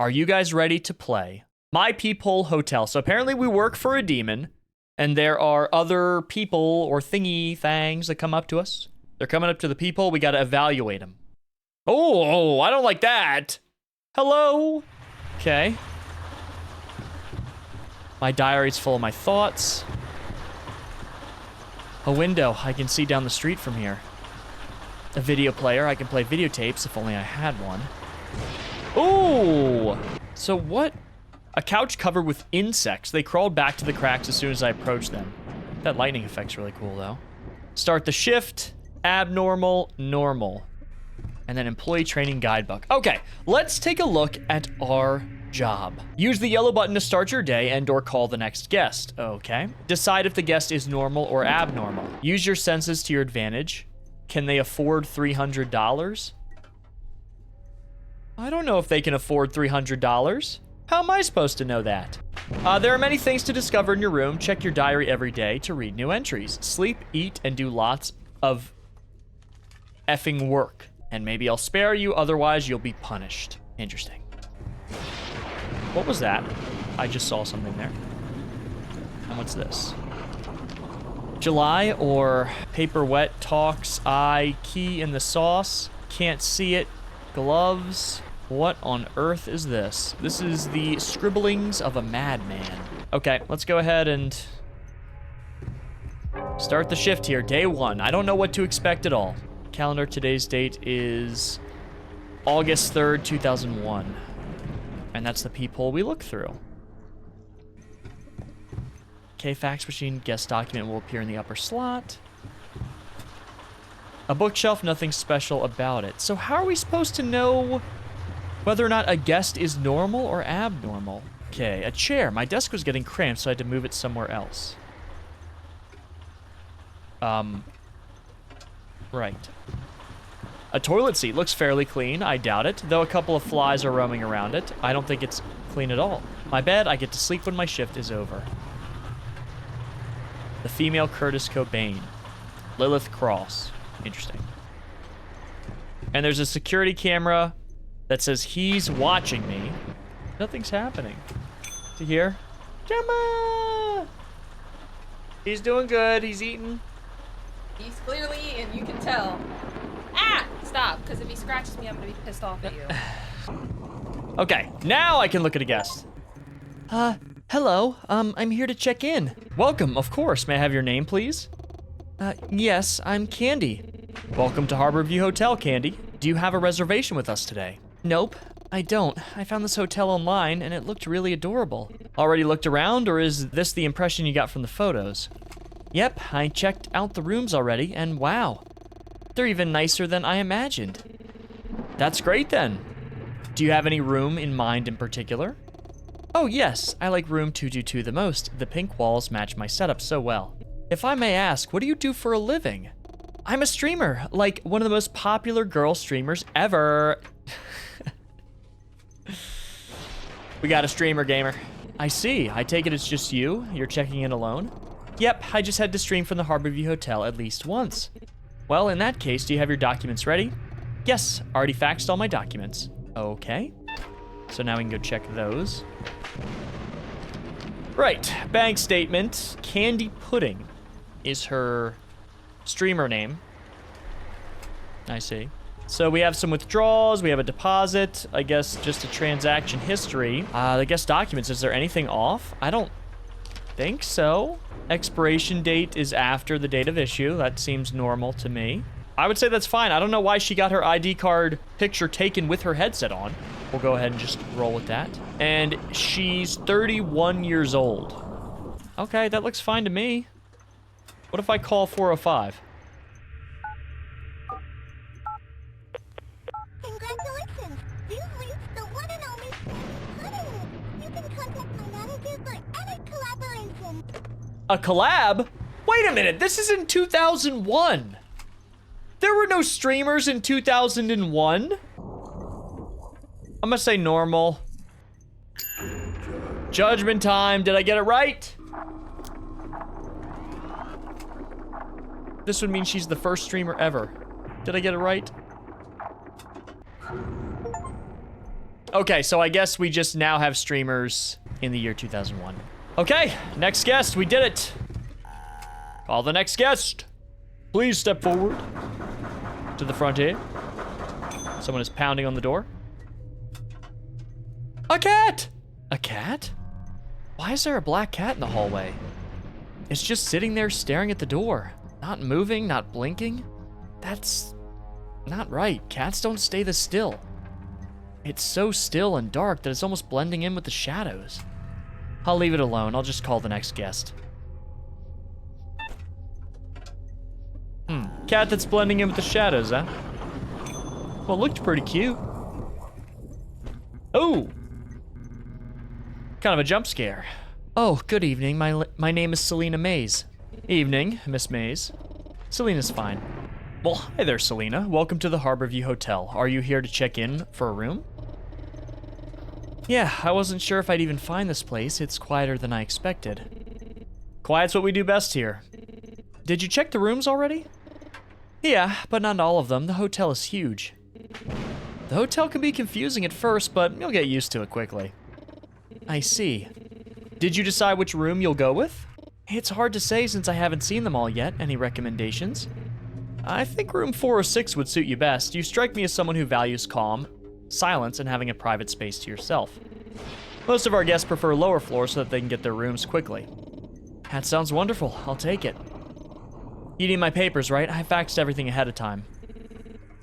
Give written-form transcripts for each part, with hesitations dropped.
Are you guys ready to play My Peephole Hotel? So apparently we work for a demon, and there are other people or thingy things that come up to us. They're coming up to the peephole. We got to evaluate them. Oh, I don't like that. Hello? Okay. My diary's full of my thoughts. A window. I can see down the street from here. A video player. I can play videotapes if only I had one. Ooh! So what? A couch covered with insects. They crawled back to the cracks as soon as I approached them. That lightning effect's really cool, though. Start the shift. Abnormal. Normal. And then employee training guidebook. Okay, let's take a look at our job. Use the yellow button to start your day and or call the next guest. Okay. Decide if the guest is normal or abnormal. Use your senses to your advantage. Can they afford $300? I don't know if they can afford $300. How am I supposed to know that? There are many things to discover in your room. Check your diary every day to read new entries. Sleep, eat, and do lots of effing work. And maybe I'll spare you, otherwise you'll be punished. Interesting. What was that? I just saw something there. And what's this? July or paper wet talks, I key in the sauce. Can't see it. Gloves. What on earth is this? This is the scribblings of a madman. Okay, let's go ahead and start the shift here. Day 1. I don't know what to expect at all. Calendar, today's date is August 3rd, 2001. And that's the peephole we look through. Okay, fax machine, guest document will appear in the upper slot. A bookshelf, nothing special about it. So how are we supposed to know whether or not a guest is normal or abnormal? Okay, a chair. My desk was getting cramped, so I had to move it somewhere else. Right. A toilet seat looks fairly clean. I doubt it, though a couple of flies are roaming around it. I don't think it's clean at all. My bed, I get to sleep when my shift is over. The female Curtis Cobain. Lilith Cross. Interesting. And there's a security camera that says he's watching me. Nothing's happening. To here. Gemma! He's doing good. He's eating. He's clearly, and you can tell. Ah! Stop, because if he scratches me, I'm gonna be pissed off at you. Okay, now I can look at a guest. Hello. I'm here to check in. Welcome, of course. May I have your name, please? Yes, I'm Candy. Welcome to Harborview Hotel, Candy. Do you have a reservation with us today? Nope, I don't. I found this hotel online, and it looked really adorable. Already looked around, or is this the impression you got from the photos? Yep, I checked out the rooms already, and wow. They're even nicer than I imagined. That's great, then. Do you have any room in mind in particular? Oh, yes, I like room 222 the most. The pink walls match my setup so well. If I may ask, what do you do for a living? I'm a streamer, like one of the most popular girl streamers ever. We got a streamer gamer. I see. I take it it's just you? You're checking in alone? Yep, I just had to stream from the Harborview Hotel at least once. Well, in that case, do you have your documents ready? Yes, already faxed all my documents. Okay. So now we can go check those. Right, bank statement. Candy Pudding is her streamer name. I see. So we have some withdrawals, we have a deposit, I guess just a transaction history. I guess documents, is there anything off? I don't think so. Expiration date is after the date of issue. That seems normal to me. I would say that's fine. I don't know why she got her ID card picture taken with her headset on. We'll go ahead and just roll with that. And she's 31 years old. Okay, that looks fine to me. What if I call 405? Congratulations! You've reached the one and only Pudding. You can contact my manager for any collaboration. A collab? Wait a minute, this is in 2001. There were no streamers in 2001. I'm gonna say normal. Judgment time, did I get it right? This would mean she's the first streamer ever. Did I get it right? Okay, so I guess we just now have streamers in the year 2001. Okay, next guest, we did it. Call the next guest. Please step forward to the front here. Someone is pounding on the door. A cat! A cat? Why is there a black cat in the hallway? It's just sitting there staring at the door. Not moving, not blinking. That's not right. Cats don't stay this still. It's so still and dark that it's almost blending in with the shadows. I'll leave it alone. I'll just call the next guest. Cat that's blending in with the shadows, huh? Well, it looked pretty cute. Oh! Kind of a jump scare. Oh, good evening. My name is Selina Mays. Evening, Miss Mays. Selina's fine. Well, hi there, Selina. Welcome to the Harborview Hotel. Are you here to check in for a room? Yeah, I wasn't sure if I'd even find this place. It's quieter than I expected. Quiet's what we do best here. Did you check the rooms already? Yeah, but not all of them. The hotel is huge. The hotel can be confusing at first, but you'll get used to it quickly. I see. Did you decide which room you'll go with? It's hard to say since I haven't seen them all yet. Any recommendations? I think room 406 would suit you best. You strike me as someone who values calm, silence, and having a private space to yourself. Most of our guests prefer lower floors so that they can get their rooms quickly. That sounds wonderful. I'll take it. You need my papers, right? I faxed everything ahead of time.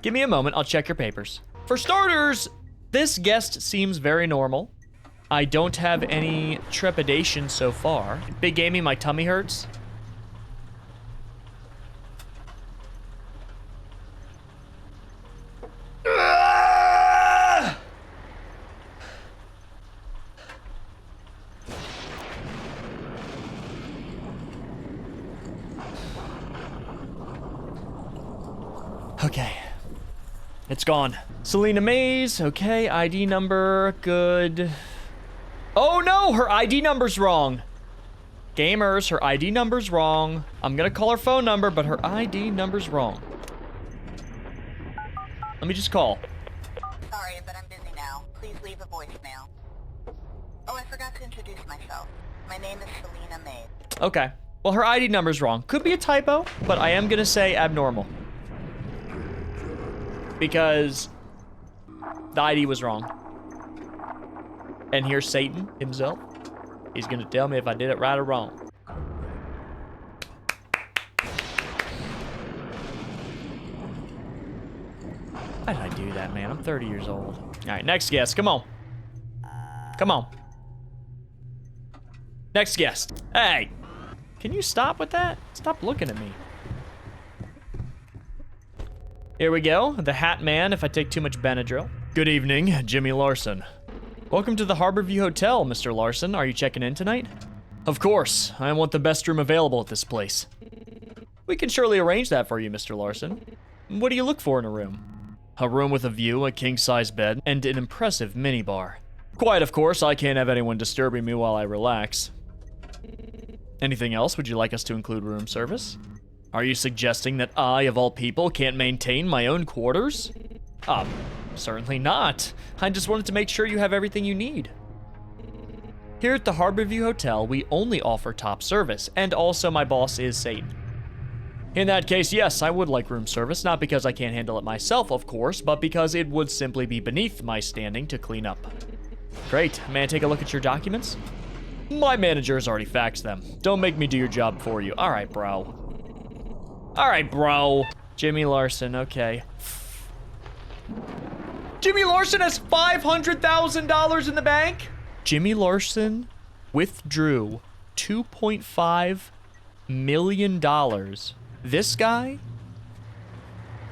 Give me a moment. I'll check your papers. For starters, this guest seems very normal. I don't have any trepidation so far. Big Amy, my tummy hurts. Okay. It's gone. Selina Mays, okay, ID number, good. Oh no, her ID number's wrong. Gamers, her ID number's wrong. I'm gonna call her phone number, but her ID number's wrong. Let me just call. Sorry, but I'm busy now. Please leave a voicemail. Oh, I forgot to introduce myself. My name is Selina Mays. Okay. Well, her ID number's wrong. Could be a typo, but I am gonna say abnormal. Because the ID was wrong. And here's Satan himself. He's gonna tell me if I did it right or wrong. Why did I do that, man? I'm 30 years old. All right, next guest, come on. Come on. Next guest. Hey, can you stop with that? Stop looking at me. Here we go, the Hat Man if I take too much Benadryl. Good evening, Jimmy Larson. Welcome to the Harborview Hotel, Mr. Larson. Are you checking in tonight? Of course, I want the best room available at this place. We can surely arrange that for you, Mr. Larson. What do you look for in a room? A room with a view, a king-size bed, and an impressive minibar. Quiet, of course. I can't have anyone disturbing me while I relax. Anything else? Would you like us to include room service? Are you suggesting that I, of all people, can't maintain my own quarters? Certainly not. I just wanted to make sure you have everything you need. Here at the Harborview Hotel, we only offer top service, and also my boss is Satan. In that case, yes, I would like room service, not because I can't handle it myself, of course, but because it would simply be beneath my standing to clean up. Great. May I take a look at your documents? My manager has already faxed them. Don't make me do your job for you. All right, bro. All right, bro. Jimmy Larson, okay. Jimmy Larson has $500,000 in the bank? Jimmy Larson withdrew $2.5 million. This guy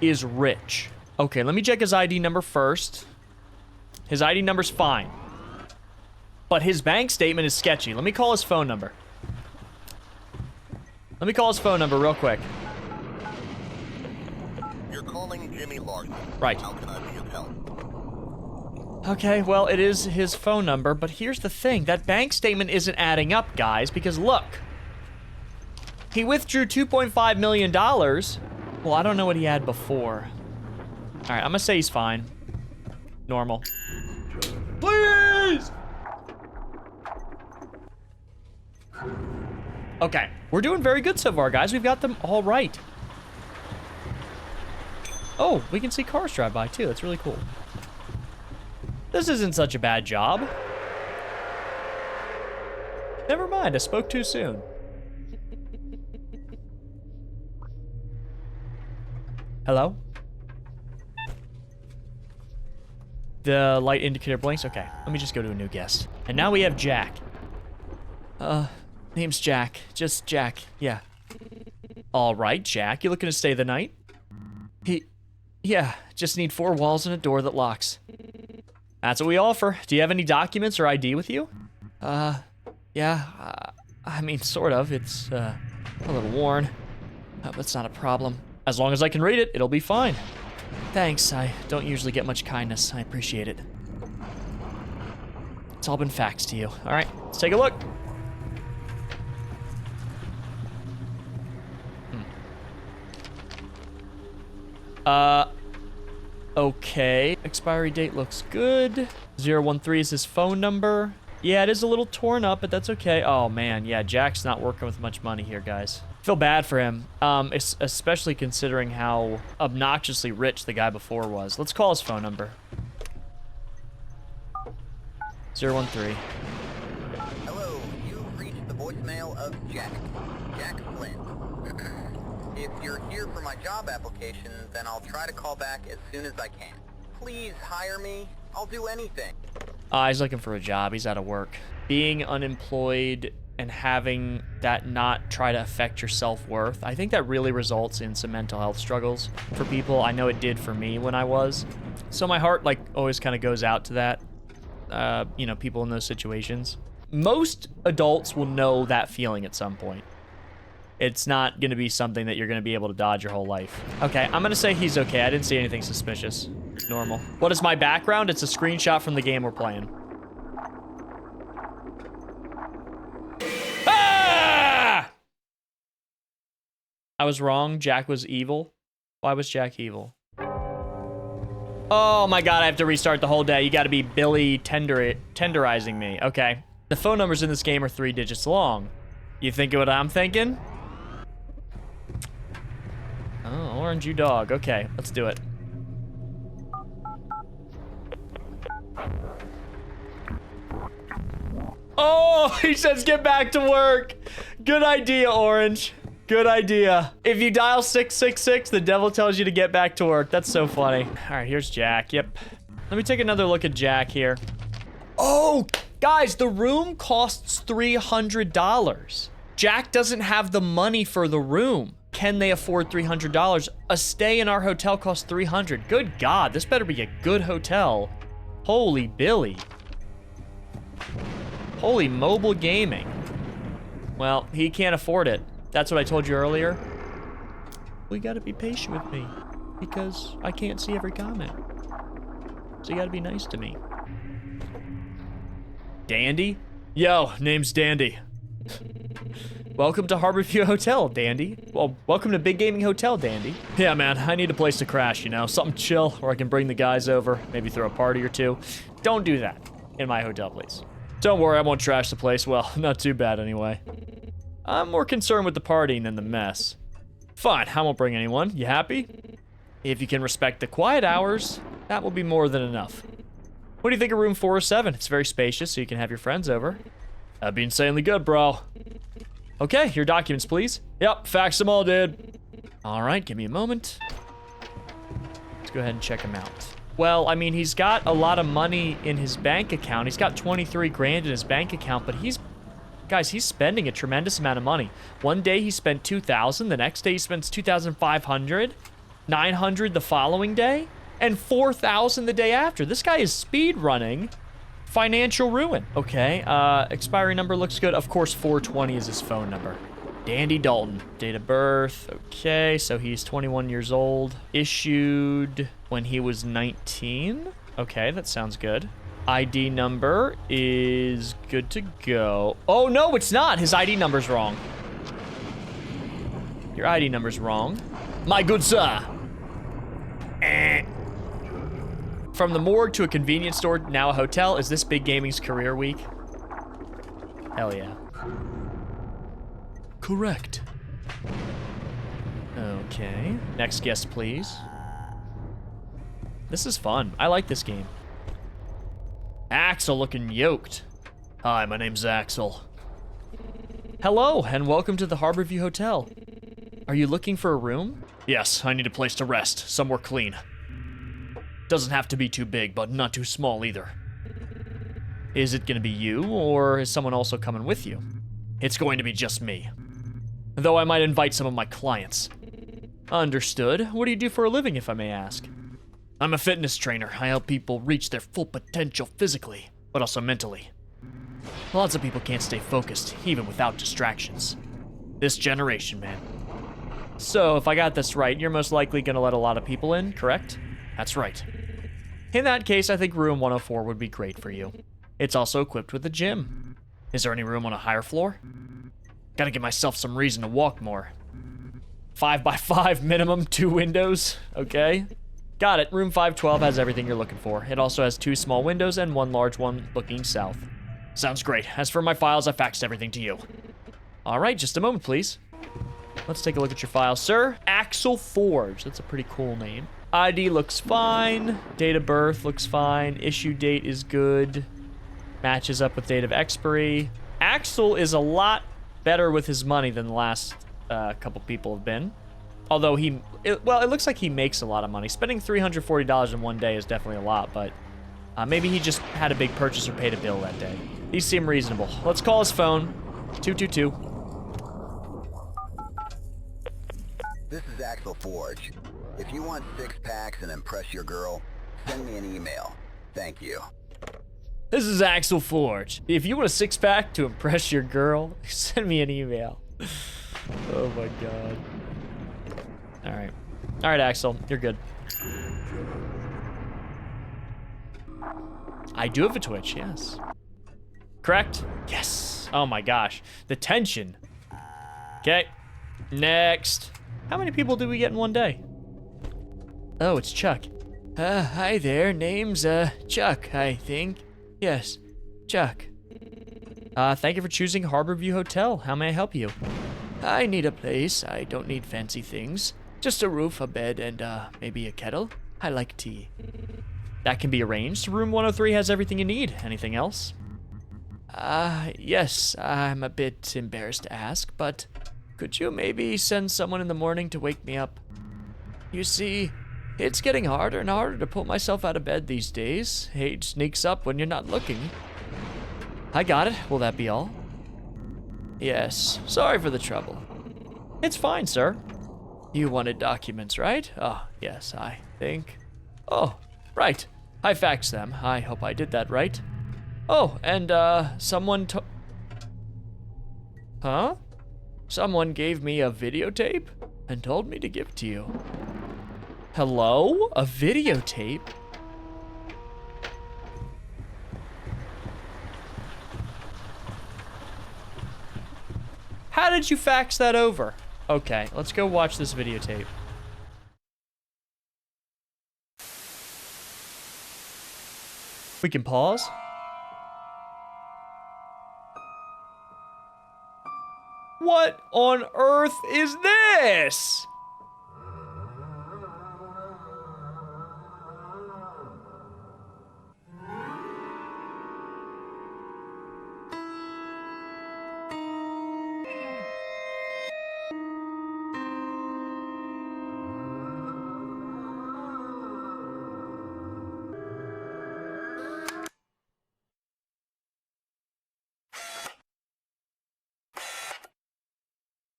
is rich. Okay, let me check his ID number first. His ID number's fine. But his bank statement is sketchy. Let me call his phone number. Let me call his phone number real quick. You're calling Jimmy Larson. Right. How can I be of help? Okay, well, it is his phone number, but here's the thing. That bank statement isn't adding up, guys, because look. He withdrew $2.5 million. Well, I don't know what he had before. All right, I'm gonna say he's fine. Normal. Please! Okay, we're doing very good so far, guys. We've got them all right. Oh, we can see cars drive by too. That's really cool. This isn't such a bad job. Never mind, I spoke too soon. Hello? The light indicator blinks. Okay, let me just go to a new guest. And now we have Jack. Name's Jack. Just Jack. Yeah. All right, Jack. You looking to stay the night? Yeah. Just need 4 walls and a door that locks. That's what we offer. Do you have any documents or ID with you? Yeah. I mean, sort of. It's a little worn. But it's not a problem. As long as I can read it, it'll be fine. Thanks. I don't usually get much kindness. I appreciate it. It's all been faxed to you. All right, let's take a look. Okay. Expiry date looks good. 013 is his phone number. Yeah, it is a little torn up, but that's okay. Oh, man. Yeah, Jack's not working with much money here, guys. Feel bad for him, especially considering how obnoxiously rich the guy before was. Let's call his phone number. 013. Hello, you've reached the voicemail of Jack Flynn. If you're here for my job application, then I'll try to call back as soon as I can. Please hire me. I'll do anything. He's looking for a job. He's out of work. Being unemployed and having that not try to affect your self-worth, I think that really results in some mental health struggles for people. I know it did for me when I was. So my heart, like, always kind of goes out to that, you know, people in those situations. Most adults will know that feeling at some point. It's not going to be something that you're going to be able to dodge your whole life. Okay, I'm going to say he's okay. I didn't see anything suspicious. Normal. What is my background? It's a screenshot from the game we're playing. Ah! I was wrong. Jack was evil. Why was Jack evil? Oh my god, I have to restart the whole day. You got to be Billy tenderizing me. Okay. The phone numbers in this game are 3 digits long. You thinking what I'm thinking? Oh, orange you dog. Okay, let's do it. Oh, he says get back to work. Good idea, Orange. Good idea. If you dial 666, the devil tells you to get back to work. That's so funny. All right, here's Jack. Yep. Let me take another look at Jack here. Oh, guys, the room costs $300. Jack doesn't have the money for the room. Can they afford $300? A stay in our hotel costs $300. Good God, this better be a good hotel. Holy Billy. Holy mobile gaming. Well, he can't afford it. That's what I told you earlier. We gotta be patient with me because I can't see every comment. So you gotta be nice to me. Dandy? Yo, name's Dandy. Welcome to Harborview Hotel, Dandy. Well, welcome to Big Gaming Hotel, Dandy. Yeah, man, I need a place to crash, you know? Something chill where I can bring the guys over, maybe throw a party or two. Don't do that in my hotel, please. Don't worry, I won't trash the place. Well, not too bad anyway. I'm more concerned with the partying than the mess. Fine, I won't bring anyone. You happy? If you can respect the quiet hours, that will be more than enough. What do you think of room 407? It's very spacious, so you can have your friends over. That'd be insanely good, bro. Okay, your documents, please. Yep, fax them all, dude. All right, give me a moment. Let's go ahead and check him out. Well, I mean, he's got a lot of money in his bank account. He's got 23 grand in his bank account, but he's spending a tremendous amount of money. One day he spent 2,000, the next day he spends 2,500, 900 the following day, and 4,000 the day after. This guy is speed running financial ruin. Okay, expiry number looks good. Of course, 420 is his phone number. Dandy Dalton, date of birth. Okay, so he's 21 years old. Issued when he was 19. Okay, that sounds good. ID number is good to go. Oh, no, it's not. His ID number's wrong. Your ID number's wrong. My good sir. From the morgue to a convenience store, now a hotel. Is this Big Gaming's career week? Hell yeah. Correct. Okay. Next guest, please. This is fun. I like this game. Axel looking yoked. Hi, my name's Axel. Hello, and welcome to the Harborview Hotel. Are you looking for a room? Yes, I need a place to rest, somewhere clean. Doesn't have to be too big, but not too small either. Is it gonna be you, or is someone also coming with you? It's going to be just me. Though I might invite some of my clients. Understood. What do you do for a living, if I may ask? I'm a fitness trainer. I help people reach their full potential physically, but also mentally. Lots of people can't stay focused, even without distractions. This generation, man. So, if I got this right, you're most likely gonna let a lot of people in, correct? That's right. In that case, I think room 104 would be great for you. It's also equipped with a gym. Is there any room on a higher floor? Gotta give myself some reason to walk more. 5 by 5 minimum, 2 windows, okay? Got it, room 512 has everything you're looking for. It also has 2 small windows and 1 large one looking south. Sounds great. As for my files, I faxed everything to you. All right, just a moment, please. Let's take a look at your files. Sir, Axel Forge. That's a pretty cool name. ID looks fine. Date of birth looks fine. Issue date is good. Matches up with date of expiry. Axel is a lot better with his money than the last couple people have been. Although it looks like he makes a lot of money. Spending $340 in one day is definitely a lot, but maybe he just had a big purchase or paid a bill that day. These seem reasonable. Let's call his phone. 222. This is Axel Forge. If you want 6-packs and impress your girl, send me an email. Thank you. This is Axel Forge. If you want a 6-pack to impress your girl, send me an email. Oh my god. Alright. Alright, Axel. You're good. I do have a Twitch, yes. Correct? Yes. Oh my gosh. The tension. Okay. Next. How many people do we get in one day? Oh, it's Chuck. Hi there. Name's, Chuck, I think. Yes, Chuck. Thank you for choosing Harborview Hotel. How may I help you? I need a place. I don't need fancy things. Just a roof, a bed, and, maybe a kettle. I like tea. That can be arranged. Room 103 has everything you need. Anything else? Yes, I'm a bit embarrassed to ask, but could you maybe send someone in the morning to wake me up? You see, it's getting harder and harder to pull myself out of bed these days. Age sneaks up when you're not looking. I got it. Will that be all? Yes, sorry for the trouble. It's fine, sir. You wanted documents, right? Oh, yes, I think. Oh, right. I faxed them. I hope I did that right. Oh, and, someone Huh? Someone gave me a videotape and told me to give it to you. Hello? A videotape? How did you fax that over? Okay, let's go watch this videotape. We can pause. What on earth is this?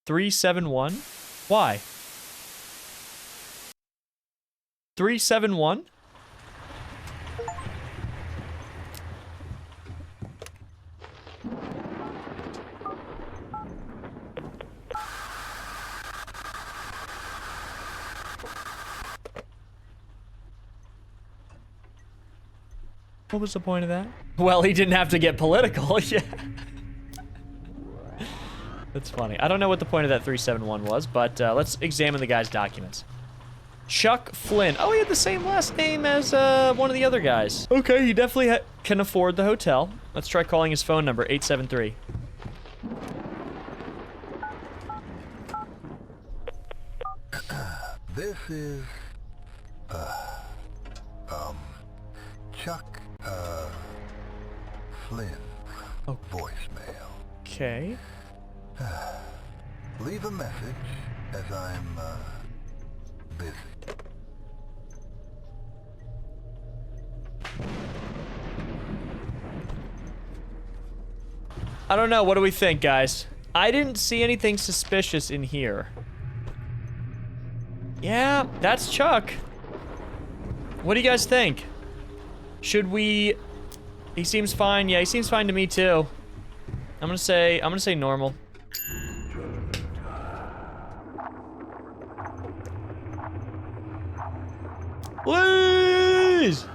$371? Why? $371? What was the point of that? Well, he didn't have to get political, yeah. That's funny. I don't know what the point of that 371 was, but let's examine the guy's documents. Chuck Flynn. Oh, he had the same last name as one of the other guys. Okay, he definitely can afford the hotel. Let's try calling his phone number, 873. This is, Chuck, Flynn. Oh. Voicemail. Okay. Leave a message as I'm, busy. I don't know, what do we think, guys? I didn't see anything suspicious in here. Yeah, that's Chuck. What do you guys think? Should we... He seems fine. Yeah, he seems fine to me too. I'm gonna say normal. Please!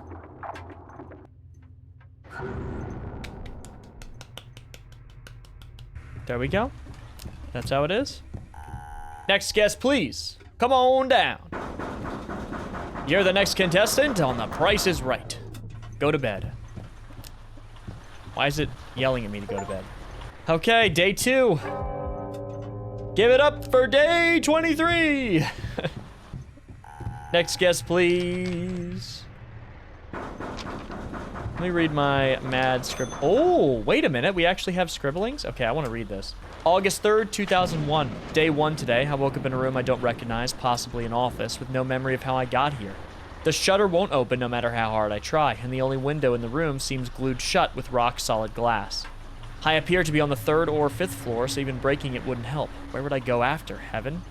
There we go. That's how it is. Next guest, please. Come on down. You're the next contestant on The Price is Right. Go to bed. Why is it yelling at me to go to bed? Okay, day 2. Give it up for day 23. Next guest, please. Let me read my mad scribble. Oh, wait a minute. We actually have scribblings? Okay, I want to read this. August 3rd, 2001. Day 1 today. I woke up in a room I don't recognize, possibly an office, with no memory of how I got here. The shutter won't open no matter how hard I try, and the only window in the room seems glued shut with rock-solid glass. I appear to be on the 3rd or 5th floor, so even breaking it wouldn't help. Where would I go after? Heaven?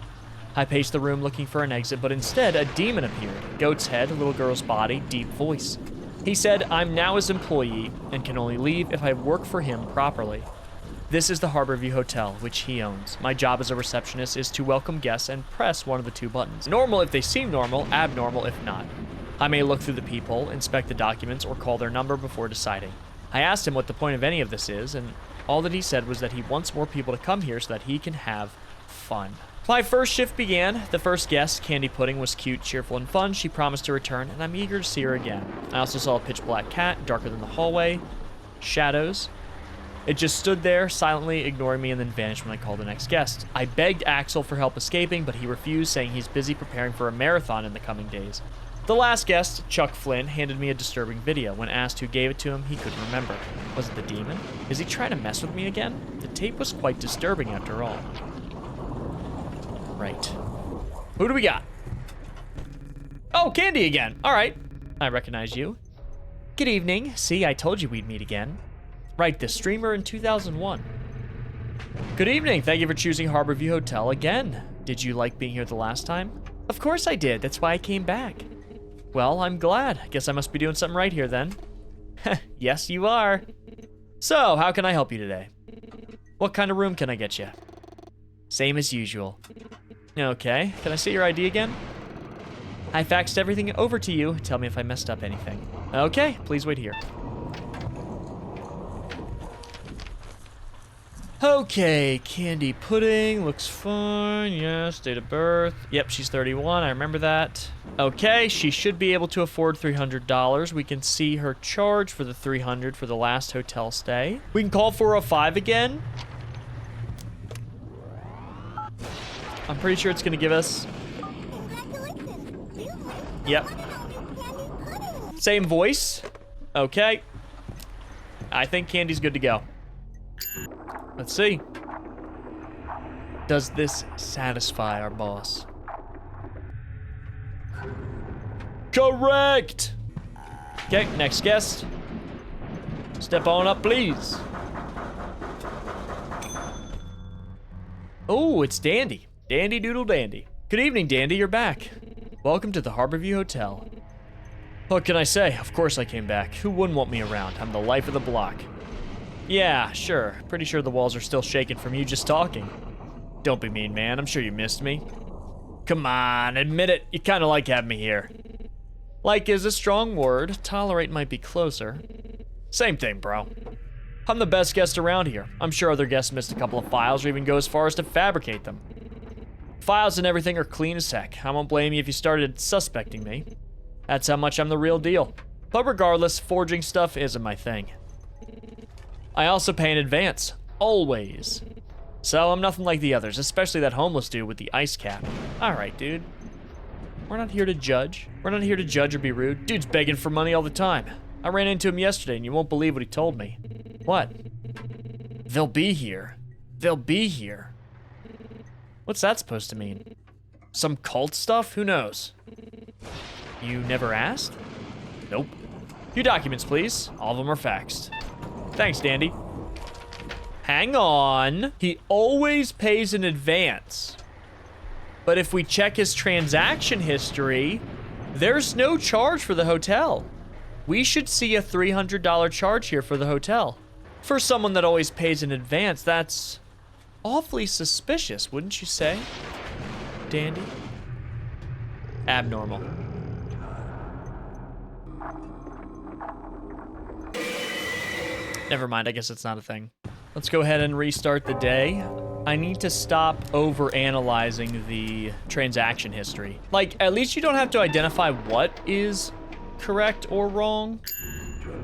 I paced the room looking for an exit, but instead a demon appeared. Goat's head, little girl's body, deep voice. He said, I'm now his employee and can only leave if I work for him properly. This is the Harborview Hotel, which he owns. My job as a receptionist is to welcome guests and press one of the 2 buttons. Normal if they seem normal, abnormal if not. I may look through the peephole, inspect the documents, or call their number before deciding. I asked him what the point of any of this is, and all that he said was that he wants more people to come here so that he can have fun. My first shift began. The first guest, Candy Pudding, was cute, cheerful, and fun. She promised to return, and I'm eager to see her again. I also saw a pitch-black cat, darker than the hallway. Shadows. It just stood there, silently ignoring me, and then vanished when I called the next guest. I begged Axel for help escaping, but he refused, saying he's busy preparing for a marathon in the coming days. The last guest, Chuck Flynn, handed me a disturbing video. When asked who gave it to him, he couldn't remember. Was it the demon? Is he trying to mess with me again? The tape was quite disturbing after all. Right. Who do we got? Oh, Candy again. All right. I recognize you. Good evening. See, I told you we'd meet again. Right, the streamer in 2001. Good evening. Thank you for choosing Harborview Hotel again. Did you like being here the last time? Of course I did. That's why I came back. Well, I'm glad. Guess I must be doing something right here then. Yes, you are. So, how can I help you today? What kind of room can I get you? Same as usual. Okay, can I see your ID again? I faxed everything over to you. Tell me if I messed up anything. Okay, please wait here. Okay, Candy Pudding, looks fine, yes, date of birth. Yep, she's 31, I remember that. Okay, she should be able to afford $300. We can see her charge for the $300 for the last hotel stay. We can call 405 again. I'm pretty sure it's gonna give us... Yep. Same voice. Okay. I think Candy's good to go. Let's see. Does this satisfy our boss? Correct! Okay, next guest. Step on up, please. Oh, it's Dandy. Dandy Doodle Dandy. Good evening, Dandy, you're back. Welcome to the Harborview Hotel. What can I say? Of course I came back. Who wouldn't want me around? I'm the life of the block. Yeah, sure. Pretty sure the walls are still shaking from you just talking. Don't be mean, man. I'm sure you missed me. Come on, admit it. You kind of like having me here. Like is a strong word. Tolerate might be closer. Same thing, bro. I'm the best guest around here. I'm sure other guests missed a couple of files or even go as far as to fabricate them. Files and everything are clean as heck. I won't blame you if you started suspecting me. That's how much I'm the real deal. But regardless, forging stuff isn't my thing. I also pay in advance, always. So I'm nothing like the others, especially that homeless dude with the ice cap. All right, dude. We're not here to judge. We're not here to judge or be rude. Dude's begging for money all the time. I ran into him yesterday and you won't believe what he told me. What? They'll be here. They'll be here. What's that supposed to mean? Some cult stuff? Who knows? You never asked? Nope. Your documents, please. All of them are faxed. Thanks, Dandy. Hang on. He always pays in advance. But if we check his transaction history, there's no charge for the hotel. We should see a $300 charge here for the hotel. For someone that always pays in advance, that's awfully suspicious, wouldn't you say, Dandy? Abnormal. Never mind, I guess it's not a thing. Let's go ahead and restart the day. I need to stop over-analyzing the transaction history. Like, at least you don't have to identify what is correct or wrong.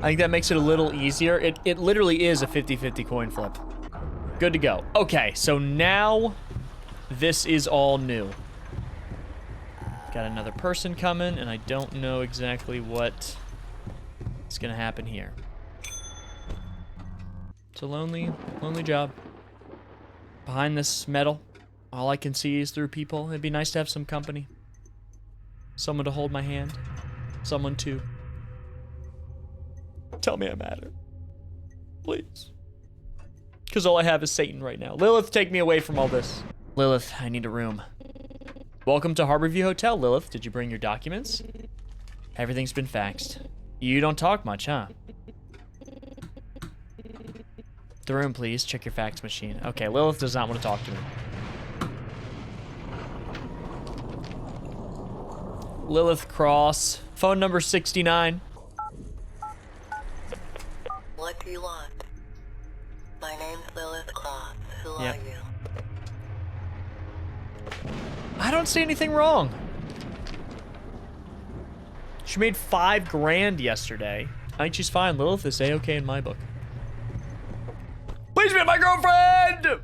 I think that makes it a little easier. It literally is a 50-50 coin flip. Good to go. Okay, so now this is all new. Got another person coming, and I don't know exactly what is gonna happen here. It's a lonely job. Behind this metal, all I can see is through people. It'd be nice to have some company. Someone to hold my hand. Someone to tell me I matter. Please. Because all I have is Satan right now. Lilith, take me away from all this. Lilith, I need a room. Welcome to Harborview Hotel, Lilith. Did you bring your documents? Everything's been faxed. You don't talk much, huh? The room, please. Check your fax machine. Okay, Lilith does not want to talk to me. Lilith Cross. Phone number 69. What do you want? My name's Lilith Cross. Who are you? I don't see anything wrong. She made $5 grand yesterday. I think she's fine. Lilith is A-okay in my book. Please be my girlfriend!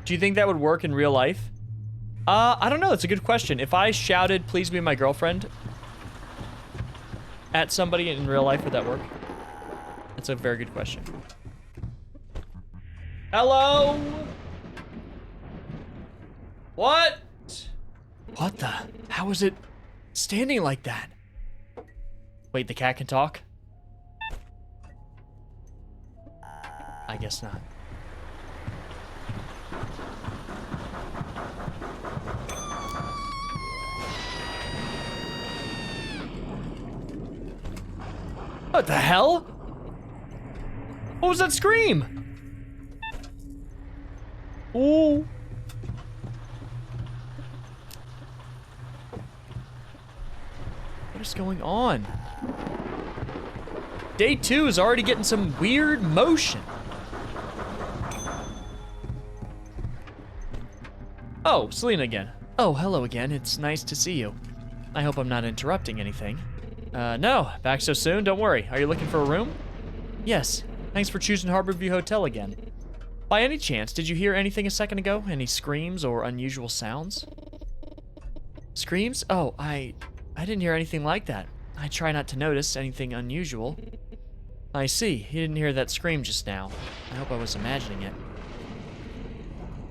Do you think that would work in real life? I don't know. That's a good question. If I shouted, please be my girlfriend at somebody in real life, would that work? That's a very good question. Hello? What? What the? How is it standing like that? Wait, the cat can talk? I guess not. What the hell? What was that scream? Ooh. What is going on? Day 2 is already getting some weird motion. Oh, Selina again. Oh, hello again. It's nice to see you. I hope I'm not interrupting anything. No, back so soon? Don't worry. Are you looking for a room? Yes. Thanks for choosing Harborview Hotel again. By any chance, did you hear anything a second ago? Any screams or unusual sounds? Screams? Oh, I didn't hear anything like that. I try not to notice anything unusual. I see. You didn't hear that scream just now. I hope I was imagining it.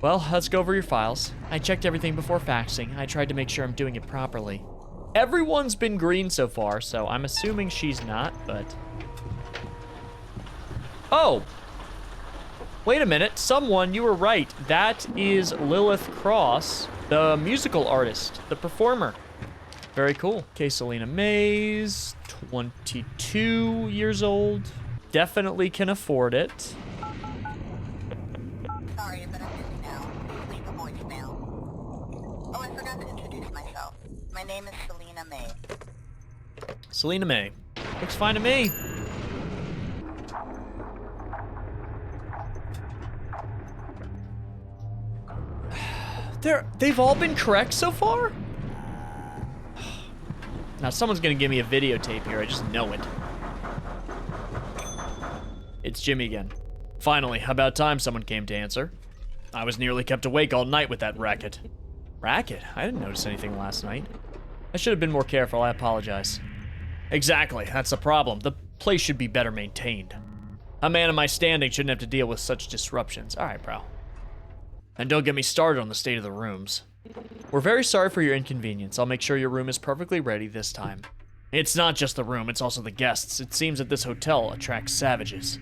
Well, let's go over your files. I checked everything before faxing. I tried to make sure I'm doing it properly. Everyone's been green so far, so I'm assuming she's not, but... Oh! Wait a minute, someone, you were right. That is Lilith Cross, the musical artist, the performer. Very cool. Okay, Selina Mays, 22 years old. Definitely can afford it. Sorry, but I'm busy now. Please leave a voicemail. Oh, I forgot to introduce myself. My name is Selina May. Selina May. Looks fine to me. They've all been correct so far? Now someone's gonna give me a videotape here, I just know it. It's Jimmy again. Finally, about time someone came to answer. I was nearly kept awake all night with that racket. Racket? I didn't notice anything last night. I should have been more careful, I apologize. Exactly, that's the problem. The place should be better maintained. A man of my standing shouldn't have to deal with such disruptions. All right, bro. And don't get me started on the state of the rooms. We're very sorry for your inconvenience. I'll make sure your room is perfectly ready this time. It's not just the room, it's also the guests. It seems that this hotel attracts savages.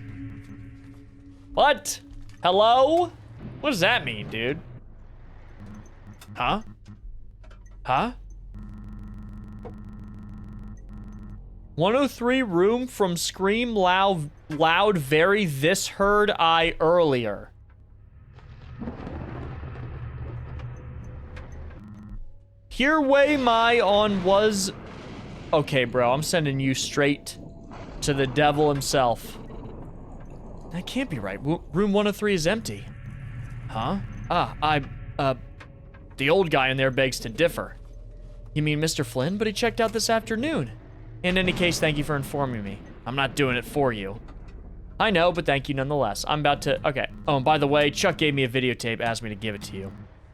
What? Hello? What does that mean, dude? Huh? Huh? 103 room from Scream Loud Very This Heard I Earlier. Here way my on was... Okay, bro, I'm sending you straight to the devil himself. That can't be right. Room 103 is empty. Huh? The old guy in there begs to differ. You mean Mr. Flynn? But he checked out this afternoon. In any case, thank you for informing me. I'm not doing it for you. I know, but thank you nonetheless. I'm about to... Okay. Oh, and by the way, Chuck gave me a videotape, asked me to give it to you.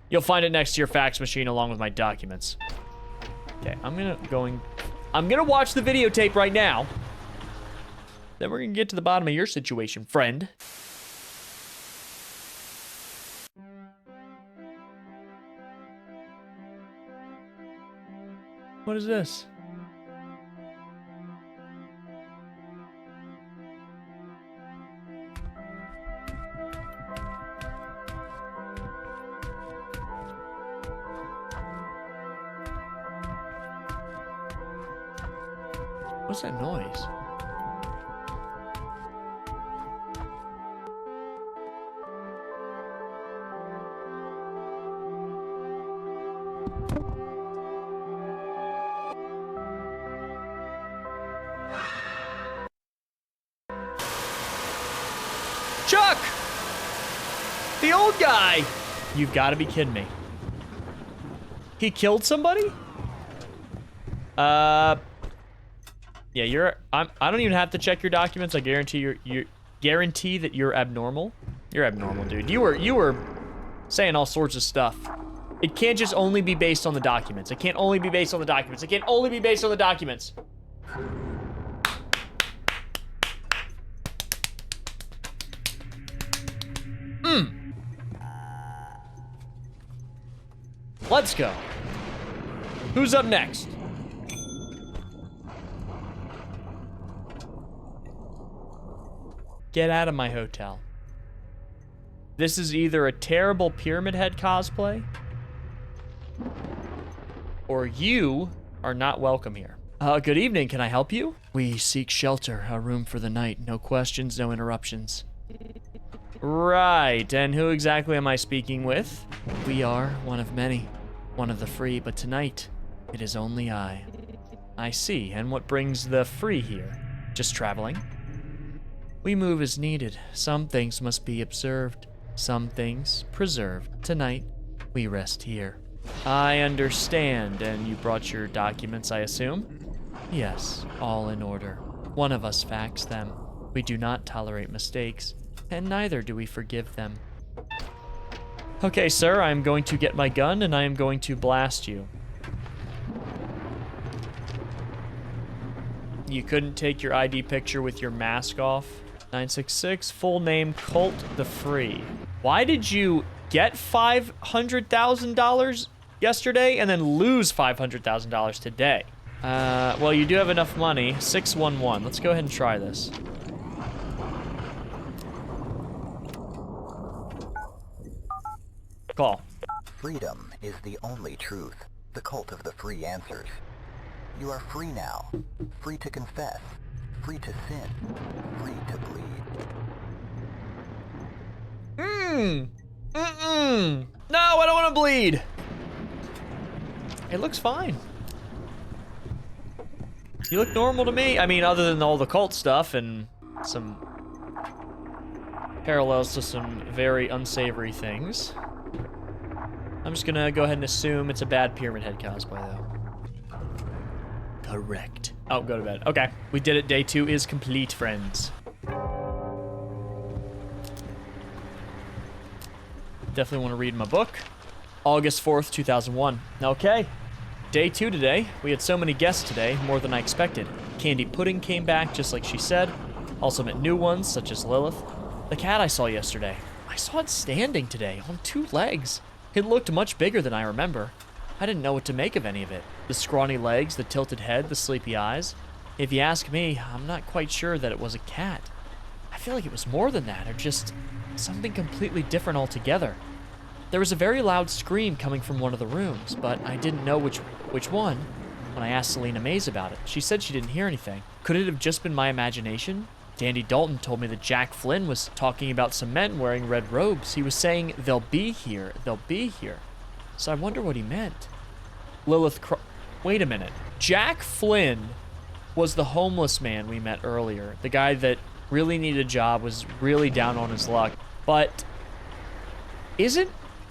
You'll find it next to your fax machine along with my documents. Okay, I'm gonna watch the videotape right now. Then we're gonna get to the bottom of your situation, friend. What is this? What's that noise? Chuck! The old guy! You've got to be kidding me. He killed somebody? Yeah, I don't even have to check your documents. I guarantee you guarantee that you're abnormal. You're abnormal, dude. You were saying all sorts of stuff. It can't just only be based on the documents. It can't only be based on the documents. It can't only be based on the documents. Let's go. Who's up next? Get out of my hotel. This is either a terrible Pyramid Head cosplay, or you are not welcome here. Good evening, can I help you? We seek shelter, a room for the night. No questions, no interruptions. Right, and who exactly am I speaking with? We are one of many, one of the free, but tonight, it is only I. I see, and what brings the free here? Just traveling? We move as needed. Some things must be observed, some things preserved. Tonight, we rest here. I understand, and you brought your documents, I assume? Yes, all in order. One of us faxed them. We do not tolerate mistakes, and neither do we forgive them. Okay, sir, I'm going to get my gun, and I am going to blast you. You couldn't take your ID picture with your mask off? 966, full name, Colt the Free. Why did you get $500,000 yesterday and then lose $500,000 today? Well, you do have enough money. 611. Let's go ahead and try this. Call. Freedom is the only truth. The cult of the free answers. You are free now. Free to confess. Free to sin. Free to bleed. No, I don't want to bleed. It looks fine. You look normal to me. I mean, other than all the cult stuff and some parallels to some very unsavory things. I'm just gonna go ahead and assume it's a bad Pyramid Head cosplay, though. Correct. Oh, go to bed. Okay, we did it. Day 2 is complete, friends. Definitely want to read my book. August 4th, 2001. Okay, day 2 today. We had so many guests today, more than I expected. Candy Pudding came back, just like she said. Also met new ones, such as Lilith. The cat I saw yesterday. I saw it standing today, on 2 legs. It looked much bigger than I remember. I didn't know what to make of any of it. The scrawny legs, the tilted head, the sleepy eyes. If you ask me, I'm not quite sure that it was a cat. I feel like it was more than that, or just something completely different altogether. There was a very loud scream coming from one of the rooms, but I didn't know which one. When I asked Selina Mays about it, she said she didn't hear anything. Could it have just been my imagination? Dandy Dalton told me that Jack Flynn was talking about some men wearing red robes. He was saying, they'll be here, they'll be here. So I wonder what he meant. Lilith wait a minute. Jack Flynn was the homeless man we met earlier. The guy that really needed a job, was really down on his luck. But isn't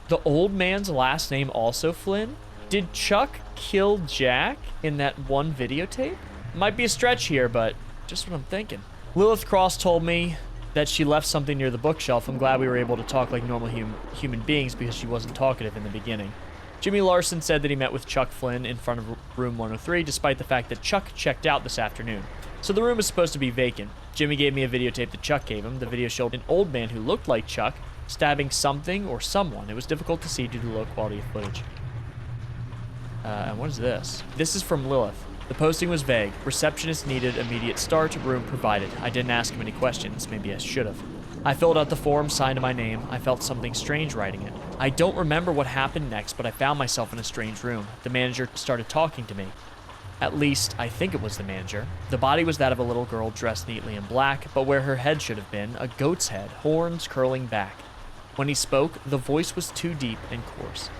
the old man's last name also Flynn? Did Chuck kill Jack in that one videotape? Might be a stretch here, but just what I'm thinking. Lilith Cross told me that she left something near the bookshelf. I'm glad we were able to talk like normal human beings because she wasn't talkative in the beginning. Jimmy Larson said that he met with Chuck Flynn in front of room 103, despite the fact that Chuck checked out this afternoon. So the room is supposed to be vacant. Jimmy gave me a videotape that Chuck gave him. The video showed an old man who looked like Chuck stabbing something or someone. It was difficult to see due to the low quality of footage. And what is this? This is from Lilith. The posting was vague. Receptionist needed immediate start, room provided. I didn't ask him any questions. Maybe I should have. I filled out the form, signed my name. I felt something strange writing it. I don't remember what happened next, but I found myself in a strange room. The manager started talking to me. At least, I think it was the manager. The body was that of a little girl dressed neatly in black, but where her head should have been, a goat's head, horns curling back. When he spoke, the voice was too deep and coarse.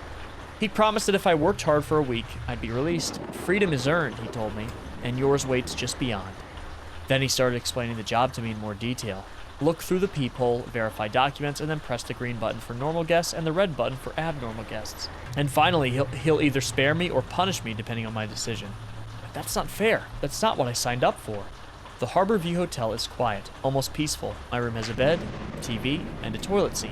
He promised that if I worked hard for a week, I'd be released. Freedom is earned, he told me, and yours waits just beyond. Then he started explaining the job to me in more detail. Look through the peephole, verify documents, and then press the green button for normal guests and the red button for abnormal guests. And finally, he'll either spare me or punish me depending on my decision. But that's not fair. That's not what I signed up for. The Harborview Hotel is quiet, almost peaceful. My room has a bed, TV, and a toilet seat.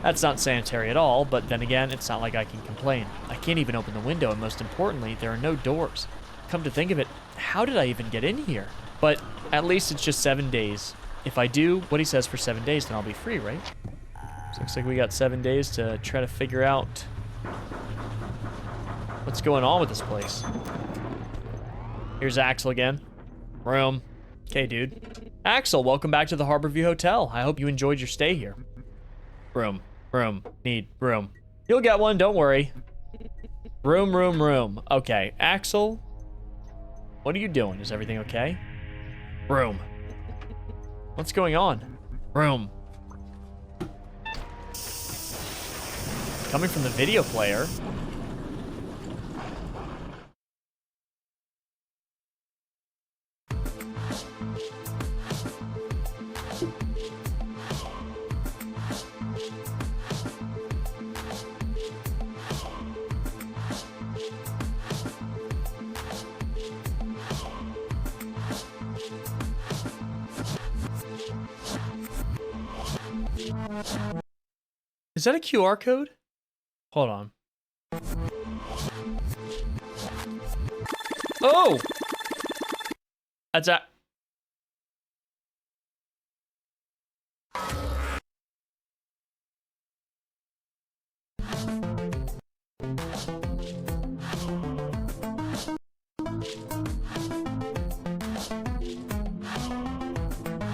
That's not sanitary at all, but then again, it's not like I can complain. I can't even open the window, and most importantly, there are no doors. Come to think of it, how did I even get in here? But at least it's just 7 days. If I do what he says for 7 days, then I'll be free, right? So looks like we got 7 days to try to figure out what's going on with this place. Here's Axel again. Room. Okay, dude. Axel, welcome back to the Harborview Hotel. I hope you enjoyed your stay here. Room. Room. Need room. You'll get one, don't worry. Room, room, room. Okay, Axel, what are you doing? Is everything okay? Room. What's going on? Room. Coming from the video player. Is that a QR code? Hold on. Oh! That's a...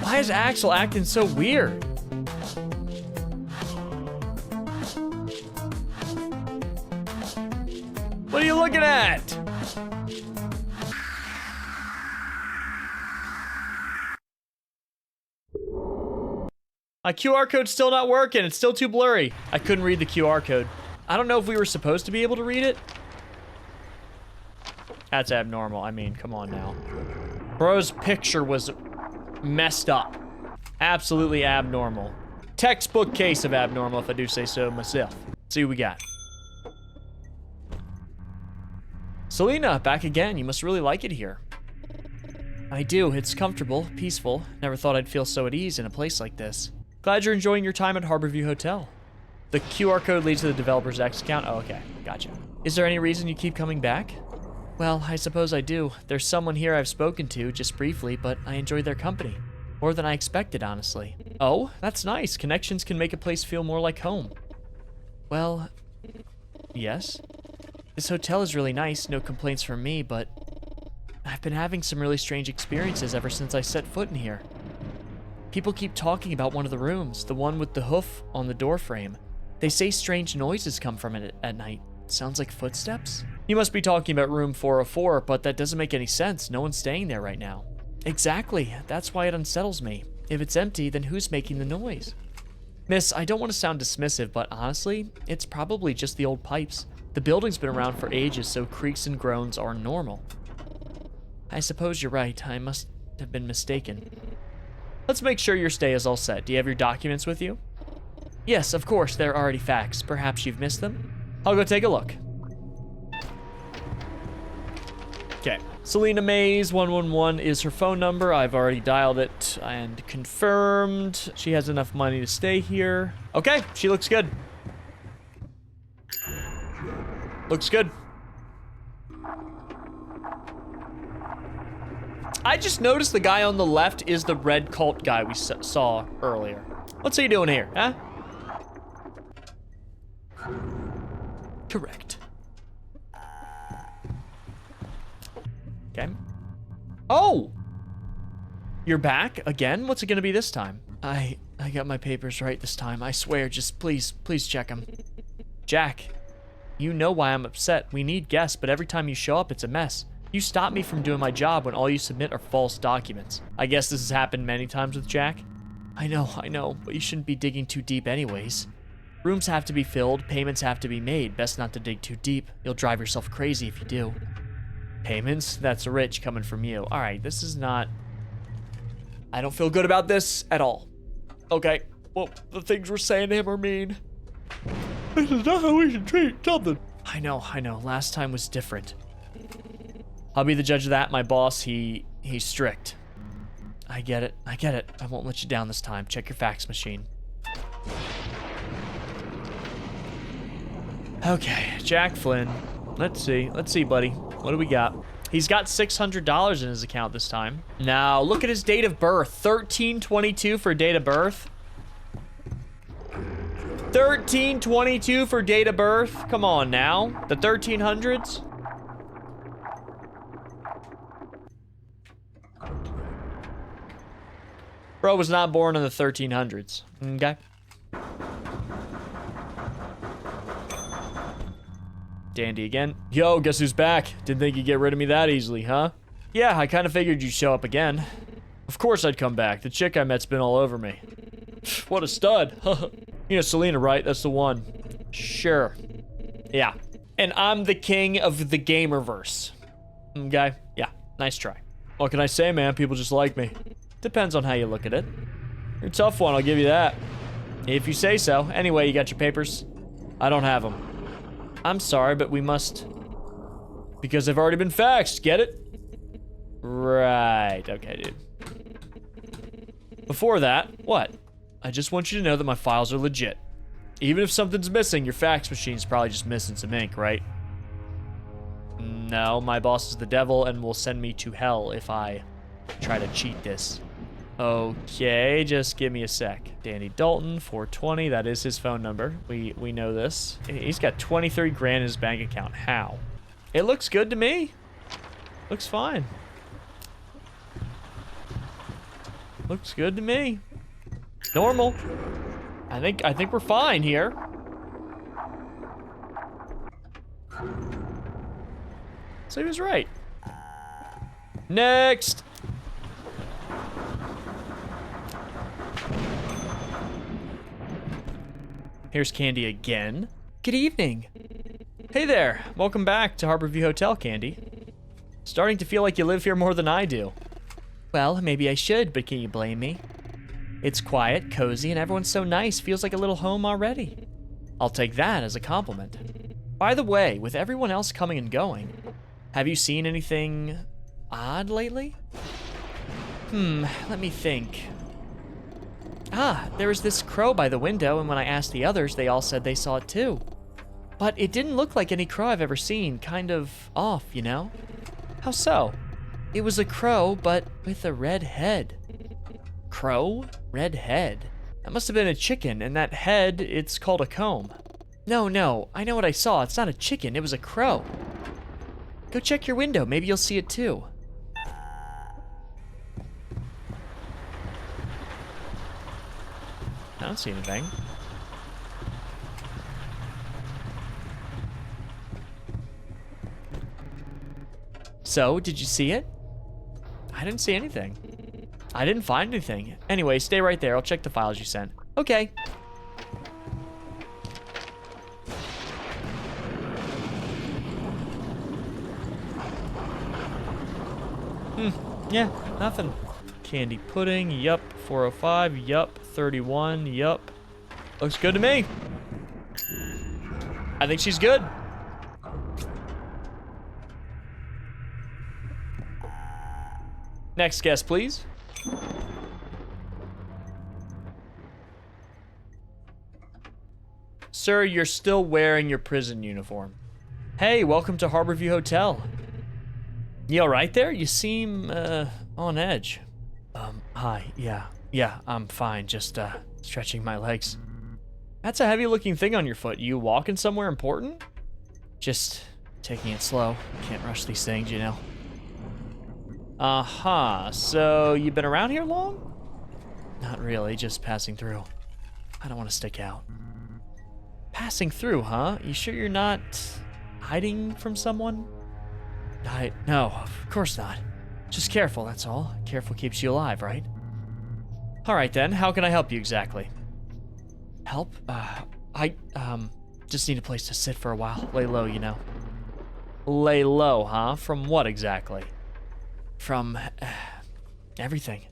Why is Axel acting so weird? What are you looking at? My QR code's still not working. It's still too blurry. I couldn't read the QR code. I don't know if we were supposed to be able to read it. That's abnormal. I mean, come on now. Bro's picture was messed up. Absolutely abnormal. Textbook case of abnormal, if I do say so myself. Let's see what we got. Selina, back again. You must really like it here. I do. It's comfortable, peaceful. Never thought I'd feel so at ease in a place like this. Glad you're enjoying your time at Harborview Hotel. The QR code leads to the developer's X account. Oh, okay. Gotcha. Is there any reason you keep coming back? Well, I suppose I do. There's someone here I've spoken to, just briefly, but I enjoy their company. More than I expected, honestly. Oh, that's nice. Connections can make a place feel more like home. Well, yes. This hotel is really nice, no complaints from me, but I've been having some really strange experiences ever since I set foot in here. People keep talking about one of the rooms, the one with the hoof on the door frame. They say strange noises come from it at night. Sounds like footsteps? You must be talking about room 404, but that doesn't make any sense. No one's staying there right now. Exactly. That's why it unsettles me. If it's empty, then who's making the noise? Miss, I don't want to sound dismissive, but honestly, it's probably just the old pipes. The building's been around for ages, so creaks and groans are normal. I suppose you're right. I must have been mistaken. Let's make sure your stay is all set. Do you have your documents with you? Yes, of course. They're already faxed. Perhaps you've missed them? I'll go take a look. Okay. Selina Mays 111 is her phone number. I've already dialed it and confirmed. She has enough money to stay here. Okay, she looks good. Looks good. I just noticed the guy on the left is the red cult guy we saw earlier. What's he doing here, huh? Correct. Okay. Oh! You're back again? What's it gonna be this time? I got my papers right this time. I swear, just please check them. Jack, you know why I'm upset. We need guests, but every time you show up, it's a mess. You stop me from doing my job when all you submit are false documents. I guess this has happened many times with Jack. I know, but you shouldn't be digging too deep anyways. Rooms have to be filled, payments have to be made. Best not to dig too deep. You'll drive yourself crazy if you do. Payments? That's rich coming from you. All right, this is not... I don't feel good about this at all. Okay, well, the things we're saying to him are mean. This is not how we should treat something. I know. Last time was different. I'll be the judge of that. My boss, he's strict. I get it. I won't let you down this time. Check your fax machine. Okay, Jack Flynn. Let's see, buddy. What do we got? He's got $600 in his account this time. Now, look at his date of birth. 13/22 for date of birth. 13/22 for date of birth. Come on now. The 1300s. Bro was not born in the 1300s. Okay. Dandy again. Yo, guess who's back? Didn't think you'd get rid of me that easily, huh? Yeah, I kind of figured you'd show up again. Of course I'd come back. The chick I met's been all over me. What a stud. You know Selina, right? That's the one. Sure. Yeah. And I'm the king of the gamerverse. Okay? Yeah. Nice try. What can I say, man? People just like me. Depends on how you look at it. You're a tough one, I'll give you that. If you say so. Anyway, you got your papers? I don't have them. I'm sorry, but we must... Because they've already been faxed, get it? Right, okay, dude. Before that, what? I just want you to know that my files are legit. Even if something's missing, your fax machine's probably just missing some ink, right? No, my boss is the devil and will send me to hell if I try to cheat this. Okay, just give me a sec. Danny Dalton, 420, that is his phone number. We know this. He's got 23 grand in his bank account. How? It looks good to me. Looks fine. Looks good to me. Normal. I think we're fine here. So he was right. Next. Here's Candy again. Good evening. Hey there. Welcome back to Harborview Hotel, Candy. Starting to feel like you live here more than I do. Well, maybe I should, but can you blame me? It's quiet, cozy, and everyone's so nice. Feels like a little home already. I'll take that as a compliment. By the way, with everyone else coming and going, have you seen anything odd lately? Let me think. There was this crow by the window, and when I asked the others, they all said they saw it too. But it didn't look like any crow I've ever seen, kind of off, you know? How so? It was a crow, but with a red head. Crow? Red head? That must have been a chicken, and that head, it's called a comb. No, I know what I saw. It's not a chicken, it was a crow. Go check your window, maybe you'll see it too. I don't see anything. So, did you see it? I didn't see anything. I didn't find anything. Anyway, stay right there. I'll check the files you sent. Okay. Yeah, nothing. Candy pudding, yup. 405, yup. 31, yup. Looks good to me. I think she's good. Next guest, please. Sir, you're still wearing your prison uniform. Hey, welcome to Harborview Hotel. You alright there? You seem, on edge. Hi, yeah, I'm fine, just, stretching my legs. That's a heavy-looking thing on your foot. You walking somewhere important? Just taking it slow. Can't rush these things, you know. So you've been around here long? Not really, just passing through. I don't want to stick out. Passing through, huh? You sure you're not hiding from someone? No, of course not. Just careful, that's all. Careful keeps you alive, right? Alright then, how can I help you exactly? Help? I just need a place to sit for a while. Lay low, you know. Lay low, huh? From what exactly? From everything.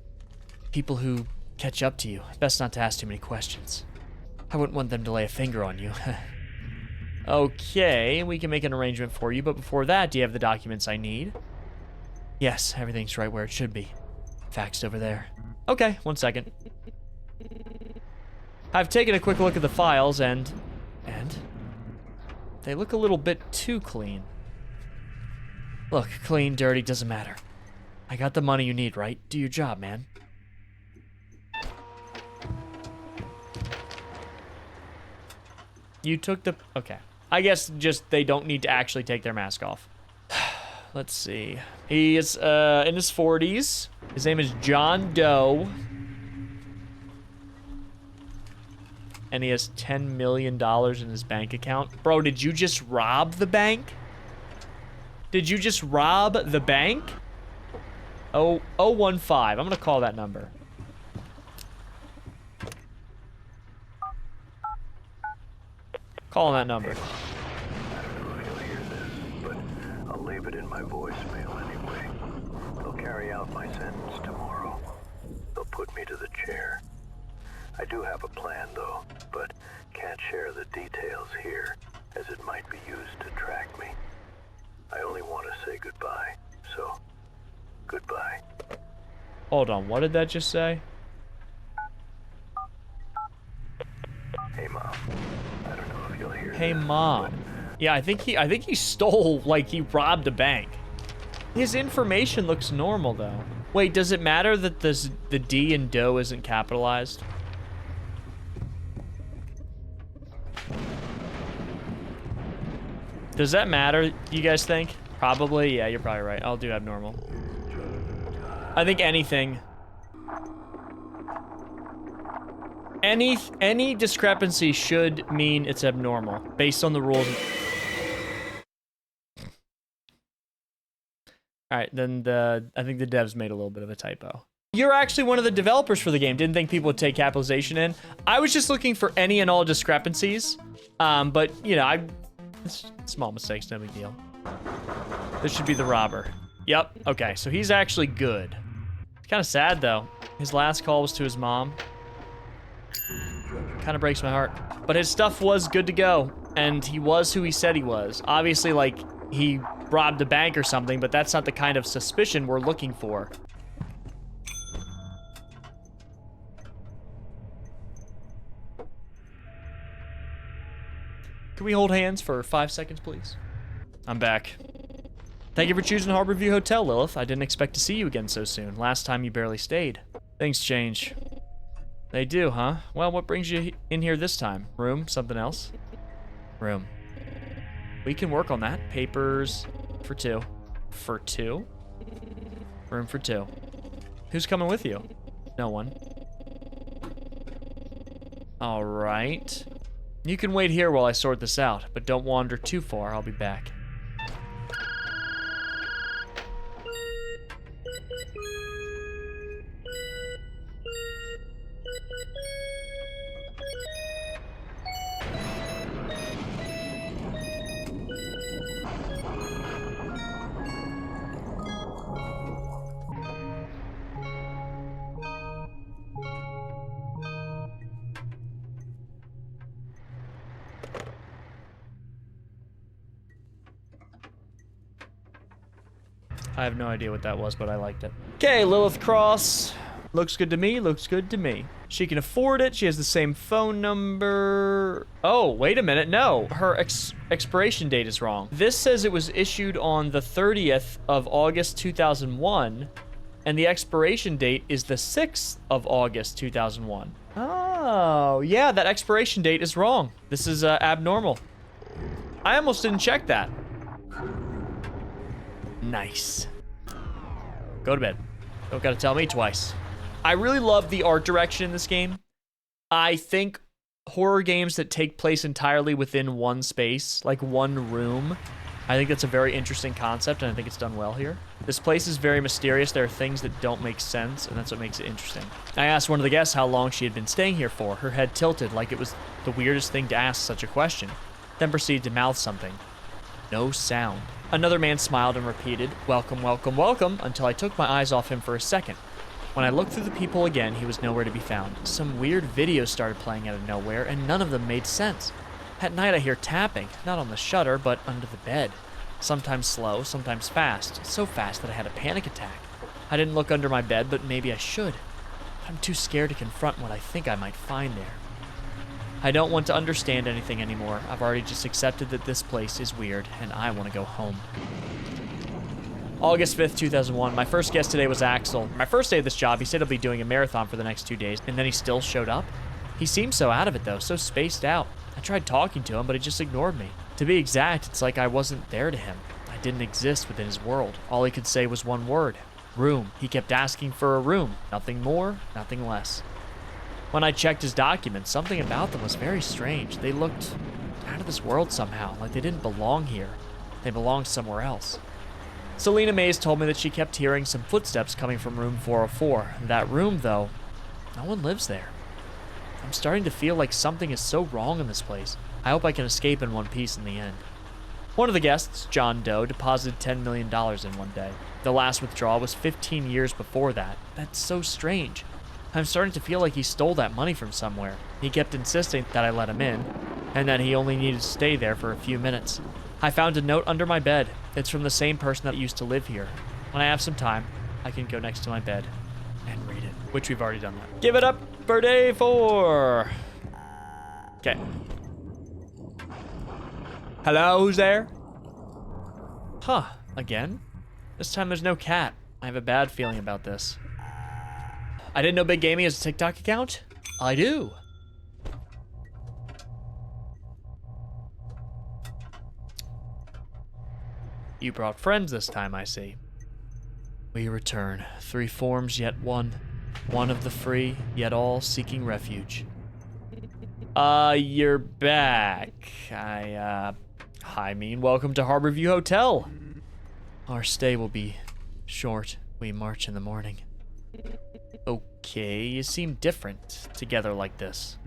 People who catch up to you. Best not to ask too many questions. I wouldn't want them to lay a finger on you. Okay, we can make an arrangement for you, but before that, do you have the documents I need? Yes, everything's right where it should be. Faxed over there. Okay, 1 second. I've taken a quick look at the files and they look a little bit too clean. Look, clean, dirty, doesn't matter. I got the money you need, right? Do your job, man. You took the... Okay. I guess just they don't need to actually take their mask off. Let's see. He is in his 40s. His name is John Doe. And he has $10 million in his bank account. Bro, did you just rob the bank? Did you just rob the bank? 015. I'm gonna call that number. Calling that number. I don't know if you'll hear this, but I'll leave it in my voicemail anyway. They'll carry out my sentence tomorrow. They'll put me to the chair. I do have a plan, though, but can't share the details here, as it might be used to track me. I only want to say goodbye, so goodbye. Hold on, what did that just say? Hey, Mom. I don't know if you'll hear Hey, this, Mom. Yeah, I think he stole, like, he robbed a bank. His information looks normal, though. Wait, does it matter that the D in Doe isn't capitalized? Does that matter, you guys think? Probably, yeah, you're probably right. I'll do abnormal. I think anything. Any discrepancy should mean it's abnormal, based on the rules. Alright, then I think the devs made a little bit of a typo. You're actually one of the developers for the game. Didn't think people would take capitalization in. I was just looking for any and all discrepancies. But, you know, small mistakes, no big deal. This should be the robber. Yep, okay, so he's actually good. Kind of sad, though. His last call was to his mom. Kind of breaks my heart. But his stuff was good to go, and he was who he said he was. Obviously, like, he robbed a bank or something, but that's not the kind of suspicion we're looking for. Can we hold hands for 5 seconds, please? I'm back. Thank you for choosing Harborview Hotel, Lilith. I didn't expect to see you again so soon. Last time you barely stayed. Things change. They do, huh? Well, what brings you in here this time? Room? Something else? Room. We can work on that. Papers for 2. For 2? Room for 2. Who's coming with you? No one. All right. You can wait here while I sort this out, but don't wander too far. I'll be back. I have no idea what that was, but I liked it. Okay, Lilith Cross. Looks good to me, looks good to me. She can afford it, she has the same phone number. Oh, wait a minute, no. Her expiration date is wrong. This says it was issued on the 30th of August 2001, and the expiration date is the 6th of August 2001. Oh, yeah, that expiration date is wrong. This is abnormal. I almost didn't check that. Nice. Go to bed. Don't gotta tell me twice. I really love the art direction in this game. I think horror games that take place entirely within one space, like one room, I think that's a very interesting concept, and I think it's done well here. This place is very mysterious. There are things that don't make sense, and that's what makes it interesting. I asked one of the guests how long she had been staying here for, her head tilted like it was the weirdest thing to ask such a question, then proceeded to mouth something. No sound. Another man smiled and repeated, "Welcome, welcome, welcome," until I took my eyes off him for a second. When I looked through the peephole again, he was nowhere to be found. Some weird videos started playing out of nowhere, and none of them made sense. At night I hear tapping, not on the shutter, but under the bed. Sometimes slow, sometimes fast. So fast that I had a panic attack. I didn't look under my bed, but maybe I should. But I'm too scared to confront what I think I might find there. I don't want to understand anything anymore. I've already just accepted that this place is weird, and I want to go home. August 5th, 2001. My first guest today was Axel. My first day of this job, he said he'll be doing a marathon for the next 2 days, and then he still showed up. He seemed so out of it, though, so spaced out. I tried talking to him, but he just ignored me. To be exact, it's like I wasn't there to him. I didn't exist within his world. All he could say was one word: room. He kept asking for a room. Nothing more, nothing less. When I checked his documents, something about them was very strange. They looked out of this world somehow, like they didn't belong here. They belonged somewhere else. Selina Mays told me that she kept hearing some footsteps coming from room 404. That room, though, no one lives there. I'm starting to feel like something is so wrong in this place. I hope I can escape in one piece in the end. One of the guests, John Doe, deposited $10 million in one day. The last withdrawal was 15 years before that. That's so strange. I'm starting to feel like he stole that money from somewhere. He kept insisting that I let him in, and that he only needed to stay there for a few minutes. I found a note under my bed. It's from the same person that used to live here. When I have some time, I can go next to my bed and read it, which we've already done that. Give it up for day 4. Okay. Hello, who's there? Huh, again? This time there's no cat. I have a bad feeling about this. I didn't know Big Gaming has a TikTok account? I do. You brought friends this time, I see. We return. 3 forms, yet one. One of the free, yet all seeking refuge. You're back. I mean, welcome to Harborview Hotel. Our stay will be short. We march in the morning. Okay, you seem different together like this.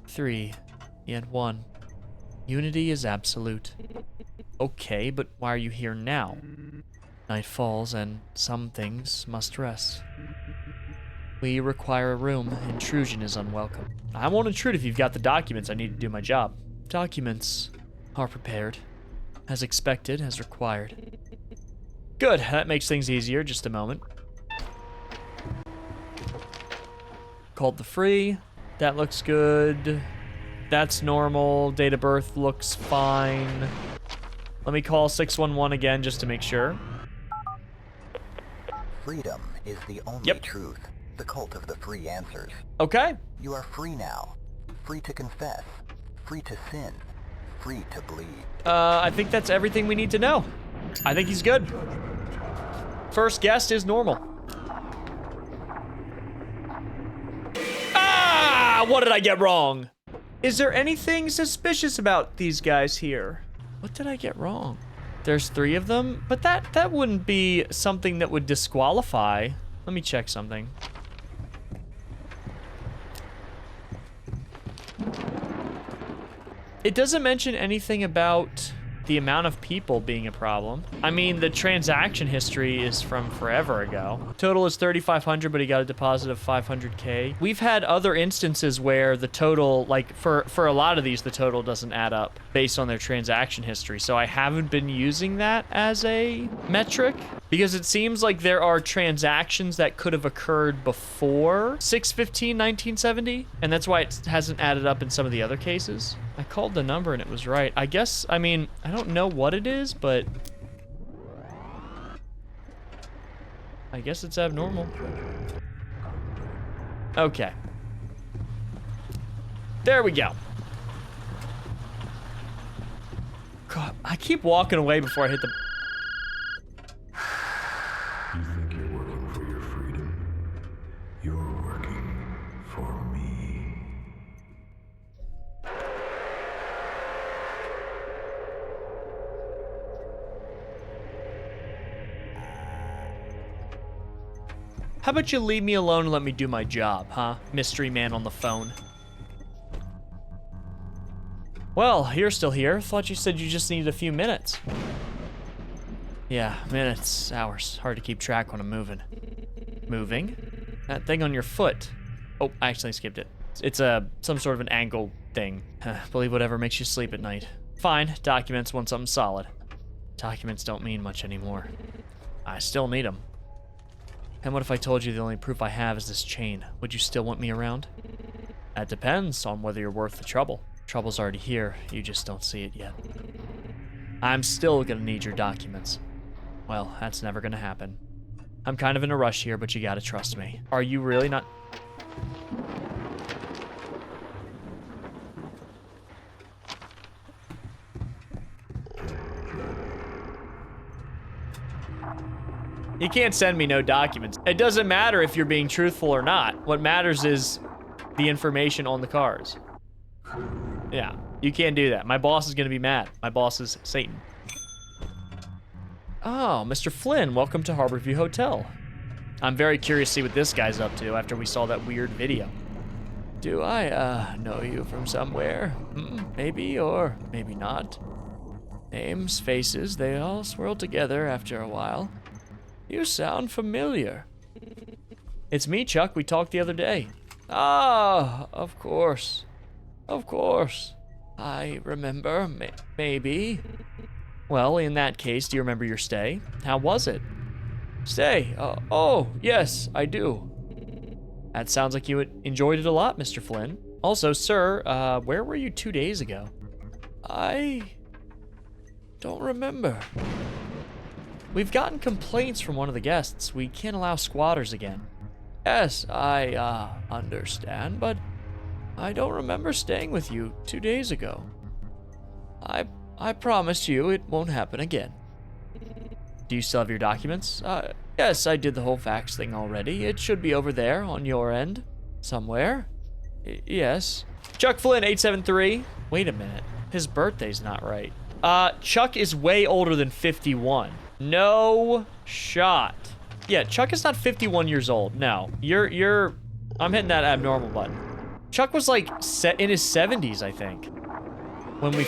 3, yet one. Unity is absolute. Okay, but why are you here now? Night falls and some things must rest. We require a room. Intrusion is unwelcome. I won't intrude if you've got the documents I need to do my job. Documents are prepared. As expected, as required. Good, that makes things easier. Just a moment. Called the free. That looks good. That's normal. Date of birth looks fine. Let me call 611 again just to make sure. Freedom is the only truth. The cult of the free answers. Okay. You are free now. Free to confess. Free to sin. Free to bleed. I think that's everything we need to know. I think he's good. First guest is normal. Ah! What did I get wrong? Is there anything suspicious about these guys here? What did I get wrong? There's 3 of them, but that wouldn't be something that would disqualify. Let me check something. It doesn't mention anything about the amount of people being a problem. I mean, the transaction history is from forever ago. Total is 3,500, but he got a deposit of 500K. We've had other instances where the total, like for a lot of these, the total doesn't add up based on their transaction history. So I haven't been using that as a metric because it seems like there are transactions that could have occurred before 6/15/1970, and that's why it hasn't added up in some of the other cases. I called the number and it was right. I guess, I mean, I don't know what it is, but I guess it's abnormal. Okay. There we go. God, I keep walking away before I hit the... You think you're working for your freedom? You're working for me. How about you leave me alone and let me do my job, huh? Mystery man on the phone. Well, you're still here. Thought you said you just needed a few minutes. Yeah, minutes, hours. Hard to keep track when I'm moving. Moving? That thing on your foot. Oh, I accidentally skipped it. It's some sort of an angle thing. Believe whatever makes you sleep at night. Fine, documents want something solid. Documents don't mean much anymore. I still need them. And what if I told you the only proof I have is this chain? Would you still want me around? That depends on whether you're worth the trouble. Trouble's already here, you just don't see it yet. I'm still gonna need your documents. Well, that's never gonna happen. I'm kind of in a rush here, but you gotta trust me. Are you really not? You can't send me no documents. It doesn't matter if you're being truthful or not. What matters is the information on the cars. Yeah, you can't do that. My boss is gonna be mad. My boss is Satan. Oh, Mr. Flynn, welcome to Harborview Hotel. I'm very curious to see what this guy's up to after we saw that weird video. Do I, know you from somewhere? Maybe or maybe not. Names, faces, they all swirl together after a while. You sound familiar. It's me, Chuck. We talked the other day. Ah, of course. Of course. I remember, maybe. Well, in that case, do you remember your stay? How was it? Stay? Oh, yes, I do. That sounds like you enjoyed it a lot, Mr. Flynn. Also, sir, where were you 2 days ago? I don't remember. We've gotten complaints from one of the guests. We can't allow squatters again. Yes, I, understand, but I don't remember staying with you 2 days ago. I promise you it won't happen again. Do you still have your documents? Yes, I did the whole fax thing already. It should be over there on your end. Somewhere. Yes. Chuck Flynn, 873. Wait a minute. His birthday's not right. Chuck is way older than 51. No shot. Yeah, Chuck is not 51 years old. No, I'm hitting that abnormal button. Chuck was like in his 70s, I think. When we...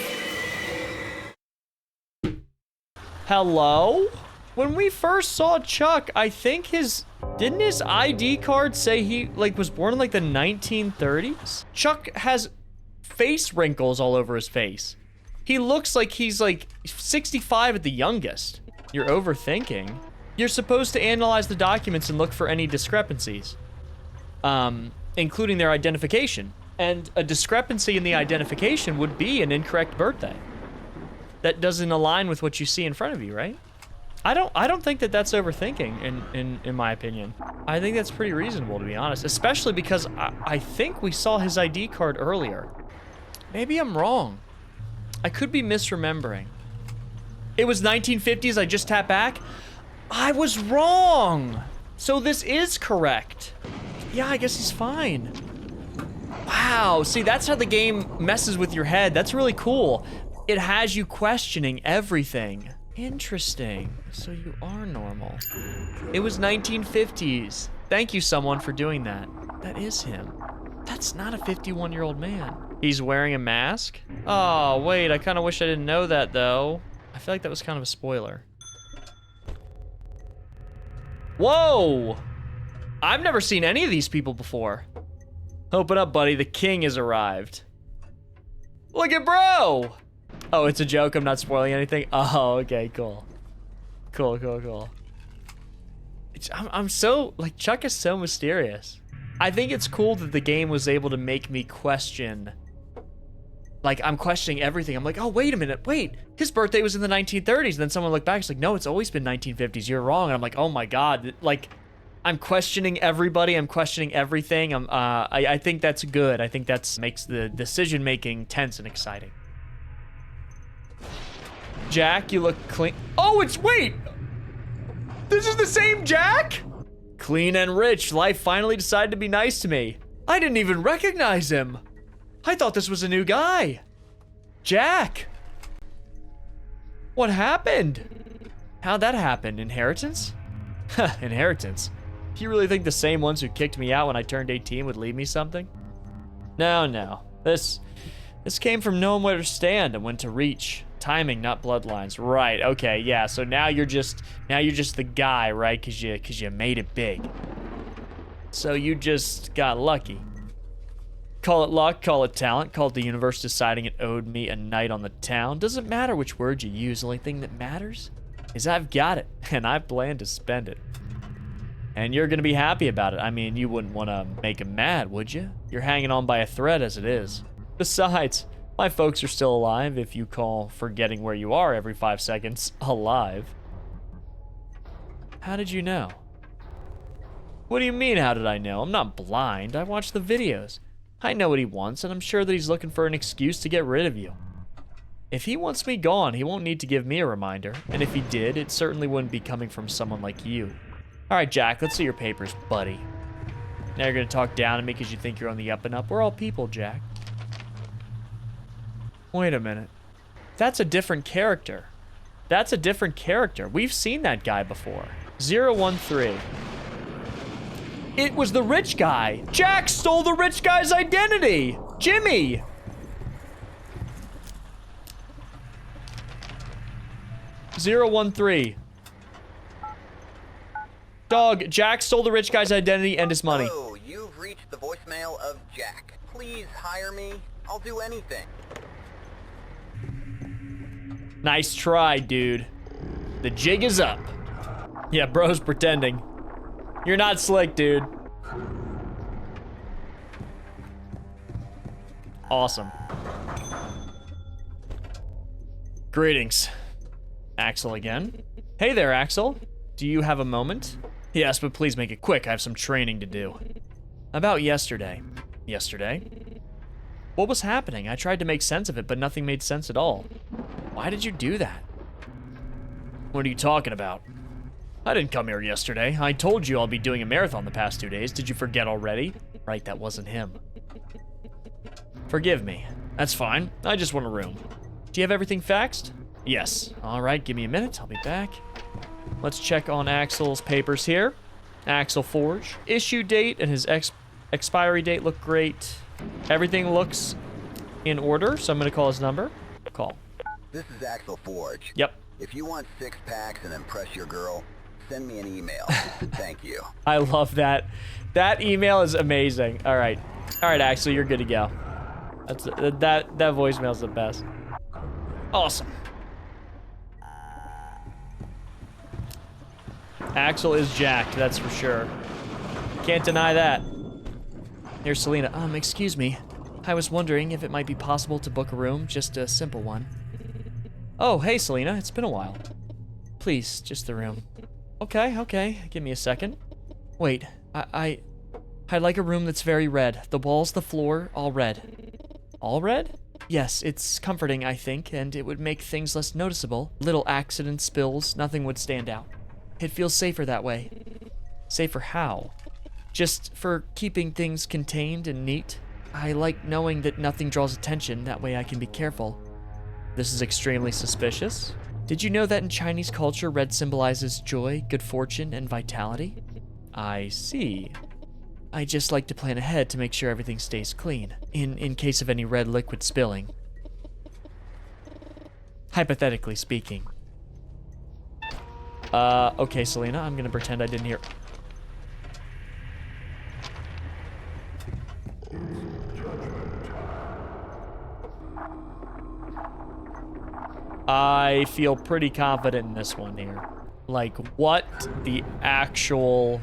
Hello? When we first saw Chuck, I think didn't his ID card say he like was born in like the 1930s? Chuck has face wrinkles all over his face. He looks like he's like 65 at the youngest. You're overthinking. You're supposed to analyze the documents and look for any discrepancies, including their identification. And a discrepancy in the identification would be an incorrect birthday. That doesn't align with what you see in front of you, right? I don't think that that's overthinking, in my opinion. I think that's pretty reasonable, to be honest, especially because I think we saw his ID card earlier. Maybe I'm wrong. I could be misremembering. It was 1950s, I just tapped back. I was wrong. So this is correct. Yeah, I guess he's fine. Wow, see, that's how the game messes with your head. That's really cool. It has you questioning everything. Interesting. So you are normal. It was 1950s. Thank you, someone, for doing that. That is him. That's not a 51-year-old man. He's wearing a mask? Oh, wait, I kind of wish I didn't know that, though. I feel like that was kind of a spoiler. Whoa! I've never seen any of these people before. Open up, buddy. The king has arrived. Look at bro! Oh, it's a joke. I'm not spoiling anything. Oh, okay, cool. Cool. I'm so, like, Chuck is so mysterious. I think it's cool that the game was able to make me question. Like, I'm questioning everything. I'm like, oh, wait a minute. Wait, his birthday was in the 1930s. And then someone looked back. It's like, no, it's always been 1950s. You're wrong. And I'm like, oh my God. Like, I'm questioning everybody. I'm questioning everything. I think that's good. I think that makes the decision-making tense and exciting. Jack, you look clean. Oh, wait! This is the same Jack? Clean and rich. Life finally decided to be nice to me. I didn't even recognize him. I thought this was a new guy. Jack. What happened? How'd that happen? Inheritance? Inheritance. You really think the same ones who kicked me out when I turned 18 would leave me something? No. This came from knowing where to stand and when to reach. Timing, not bloodlines. Right, okay, yeah, so now you're just the guy, right? Cause you made it big. So you just got lucky. Call it luck, call it talent, call it the universe deciding it owed me a night on the town. Doesn't matter which word you use, the only thing that matters is I've got it, and I plan to spend it. And you're gonna be happy about it. I mean, you wouldn't wanna make him mad, would you? You're hanging on by a thread as it is. Besides, my folks are still alive if you call forgetting where you are every 5 seconds alive. How did you know? What do you mean, how did I know? I'm not blind. I watched the videos. I know what he wants, and I'm sure that he's looking for an excuse to get rid of you. If he wants me gone, he won't need to give me a reminder. And if he did, it certainly wouldn't be coming from someone like you. All right, Jack, let's see your papers, buddy. Now you're gonna talk down to me because you think you're on the up and up. We're all people, Jack. Wait a minute. That's a different character. That's a different character. We've seen that guy before. 013. It was the rich guy. Jack stole the rich guy's identity. Jimmy. (013) Dog, Jack stole the rich guy's identity and his money. Oh, you've reached the voicemail of Jack. Please hire me. I'll do anything. Nice try, dude. The jig is up. Yeah, bro's pretending. You're not slick, dude. Awesome. Greetings. Axel again. Hey there, Axel. Do you have a moment? Yes, but please make it quick. I have some training to do. About yesterday. Yesterday? What was happening? I tried to make sense of it, but nothing made sense at all. Why did you do that? What are you talking about? I didn't come here yesterday. I told you I'll be doing a marathon the past 2 days. Did you forget already? Right, that wasn't him. Forgive me. That's fine. I just want a room. Do you have everything faxed? Yes. All right, give me a minute. I'll be back. Let's check on Axel's papers here. Axel Forge. Issue date and his expiry date look great. Everything looks in order, so I'm gonna call his number. Call. This is Axel Forge. Yep. If you want 6-packs and impress your girl, send me an email. Thank you. I love that. That email is amazing. All right, Axel, you're good to go. That voicemail's the best. Awesome. Axel is jacked, that's for sure. Can't deny that. Here's Selina. Excuse me. I was wondering if it might be possible to book a room, just a simple one. Oh, hey, Selina. It's been a while. Please, just the room. Okay. Give me a second. Wait, I'd like a room that's very red. The walls, the floor, all red. All red? Yes, it's comforting, I think, and it would make things less noticeable. Little accidents, spills, nothing would stand out. It feels safer that way. Safer how? Just for keeping things contained and neat. I like knowing that nothing draws attention, that way I can be careful. This is extremely suspicious. Did you know that in Chinese culture, red symbolizes joy, good fortune, and vitality? I see. I just like to plan ahead to make sure everything stays clean, in case of any red liquid spilling. Hypothetically speaking. Okay, Selina, I'm gonna pretend I didn't hear. I feel pretty confident in this one here. Like, what the actual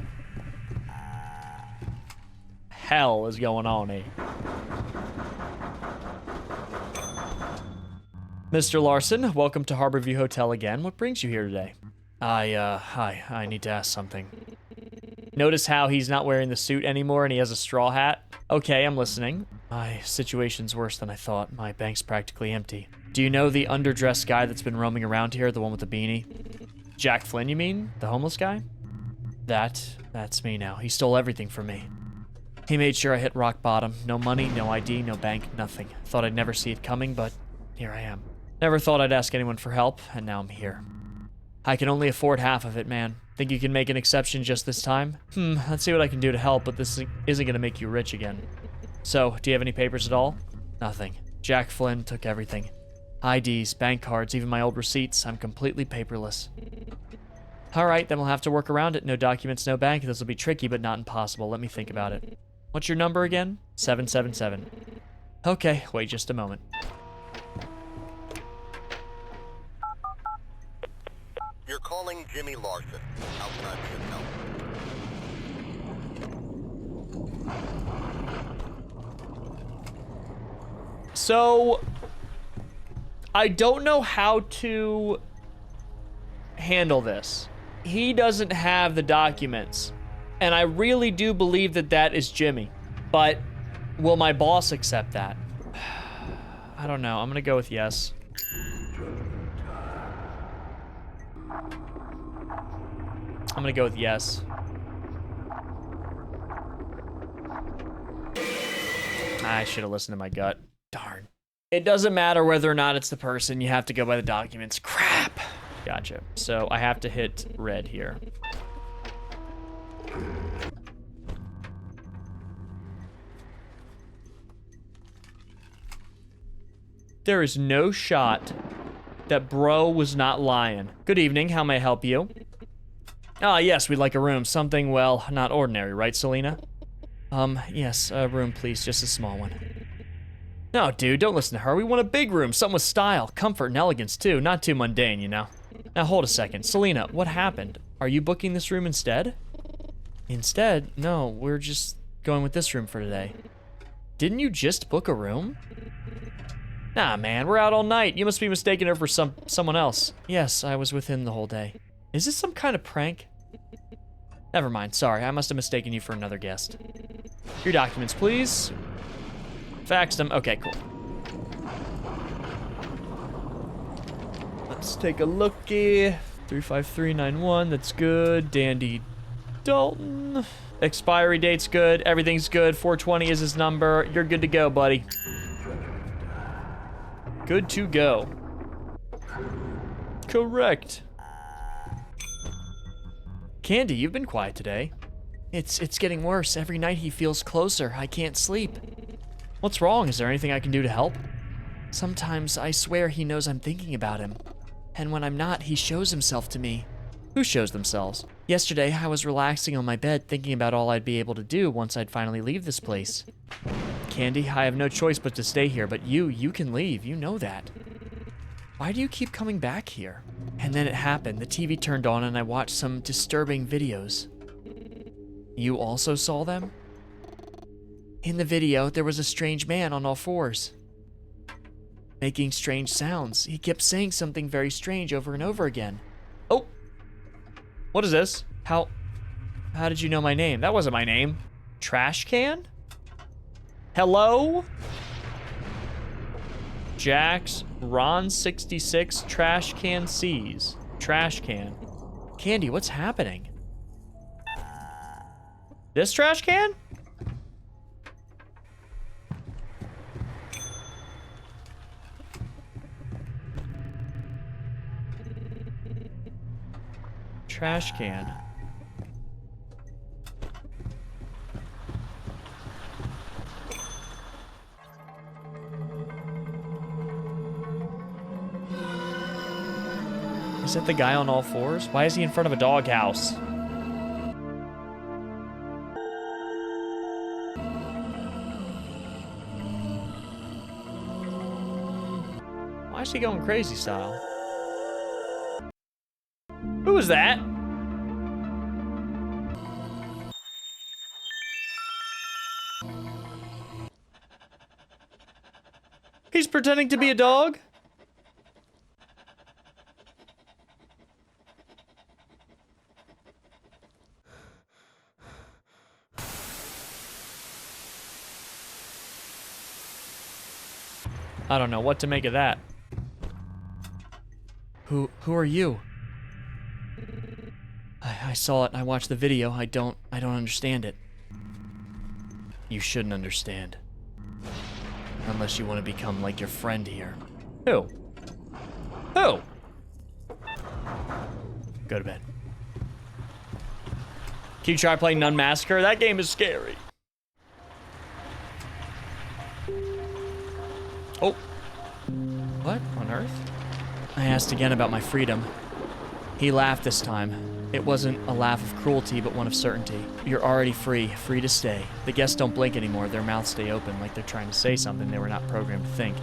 hell is going on here? Mr. Larson, welcome to Harborview Hotel again. What brings you here today? Hi, I need to ask something. Notice how he's not wearing the suit anymore and he has a straw hat? Okay, I'm listening. My situation's worse than I thought. My bank's practically empty. Do you know the underdressed guy that's been roaming around here, the one with the beanie? Jack Flynn, you mean? The homeless guy? That's me now. He stole everything from me. He made sure I hit rock bottom. No money, no ID, no bank, nothing. Thought I'd never see it coming, but here I am. Never thought I'd ask anyone for help, and now I'm here. I can only afford half of it, man. Think you can make an exception just this time? Let's see what I can do to help, but this isn't gonna make you rich again. So, do you have any papers at all? Nothing. Jack Flynn took everything. IDs, bank cards, even my old receipts. I'm completely paperless. Alright, then we'll have to work around it. No documents, no bank. This will be tricky, but not impossible. Let me think about it. What's your number again? 777. Okay, wait just a moment. You're calling Jimmy Larson. How can I be of help? So, I don't know how to handle this. He doesn't have the documents, and I really do believe that that is Jimmy. But will my boss accept that? I don't know. I'm gonna go with yes. I'm gonna go with yes. I should have listened to my gut. Darn. It doesn't matter whether or not it's the person. You have to go by the documents. Crap. Gotcha. So I have to hit red here. There is no shot that bro was not lying. Good evening. How may I help you? Ah, yes, we'd like a room. Something, well, not ordinary, right, Selina? Yes, a room, please. Just a small one. No, dude, don't listen to her. We want a big room. Something with style, comfort, and elegance, too. Not too mundane, you know. Now, hold a second. Selina, what happened? Are you booking this room instead? Instead? No, we're just going with this room for today. Didn't you just book a room? Nah, man, we're out all night. You must be mistaking her for someone else. Yes, I was with him the whole day. Is this some kind of prank? Never mind, sorry. I must have mistaken you for another guest. Your documents, please. Faxed them. Okay, cool. Let's take a looky. 35391, that's good. Dandy Dalton. Expiry date's good. Everything's good. 420 is his number. You're good to go, buddy. Good to go. Correct. Candy, you've been quiet today. It's getting worse. Every night he feels closer. I can't sleep. What's wrong? Is there anything I can do to help? Sometimes I swear he knows I'm thinking about him. And when I'm not, he shows himself to me. Who shows themselves? Yesterday, I was relaxing on my bed thinking about all I'd be able to do once I'd finally leave this place. Candy, I have no choice but to stay here, but you can leave. You know that. Why do you keep coming back here? And then it happened. The TV turned on and I watched some disturbing videos. You also saw them? In the video, there was a strange man on all fours, making strange sounds. He kept saying something very strange over and over again. Oh! What is this? How did you know my name? That wasn't my name. Trash can? Hello? Jax, Ron66, Trash Can Sees. Trash can. Candy, what's happening? This trash can? Trash can. Is that the guy on all fours? Why is he in front of a doghouse? Why is he going crazy style? Who was that? He's pretending to be a dog? I don't know what to make of that. Who are you? I saw it. I watched the video. I don't understand it. You shouldn't understand. Unless you want to become like your friend here. Who? Who? Go to bed. Can you try playing Nun Massacre? That game is scary. Oh. What on earth? I asked again about my freedom. He laughed this time. It wasn't a laugh of cruelty, but one of certainty. You're already free to stay. The guests don't blink anymore. Their mouths stay open, like they're trying to say something they were not programmed to think.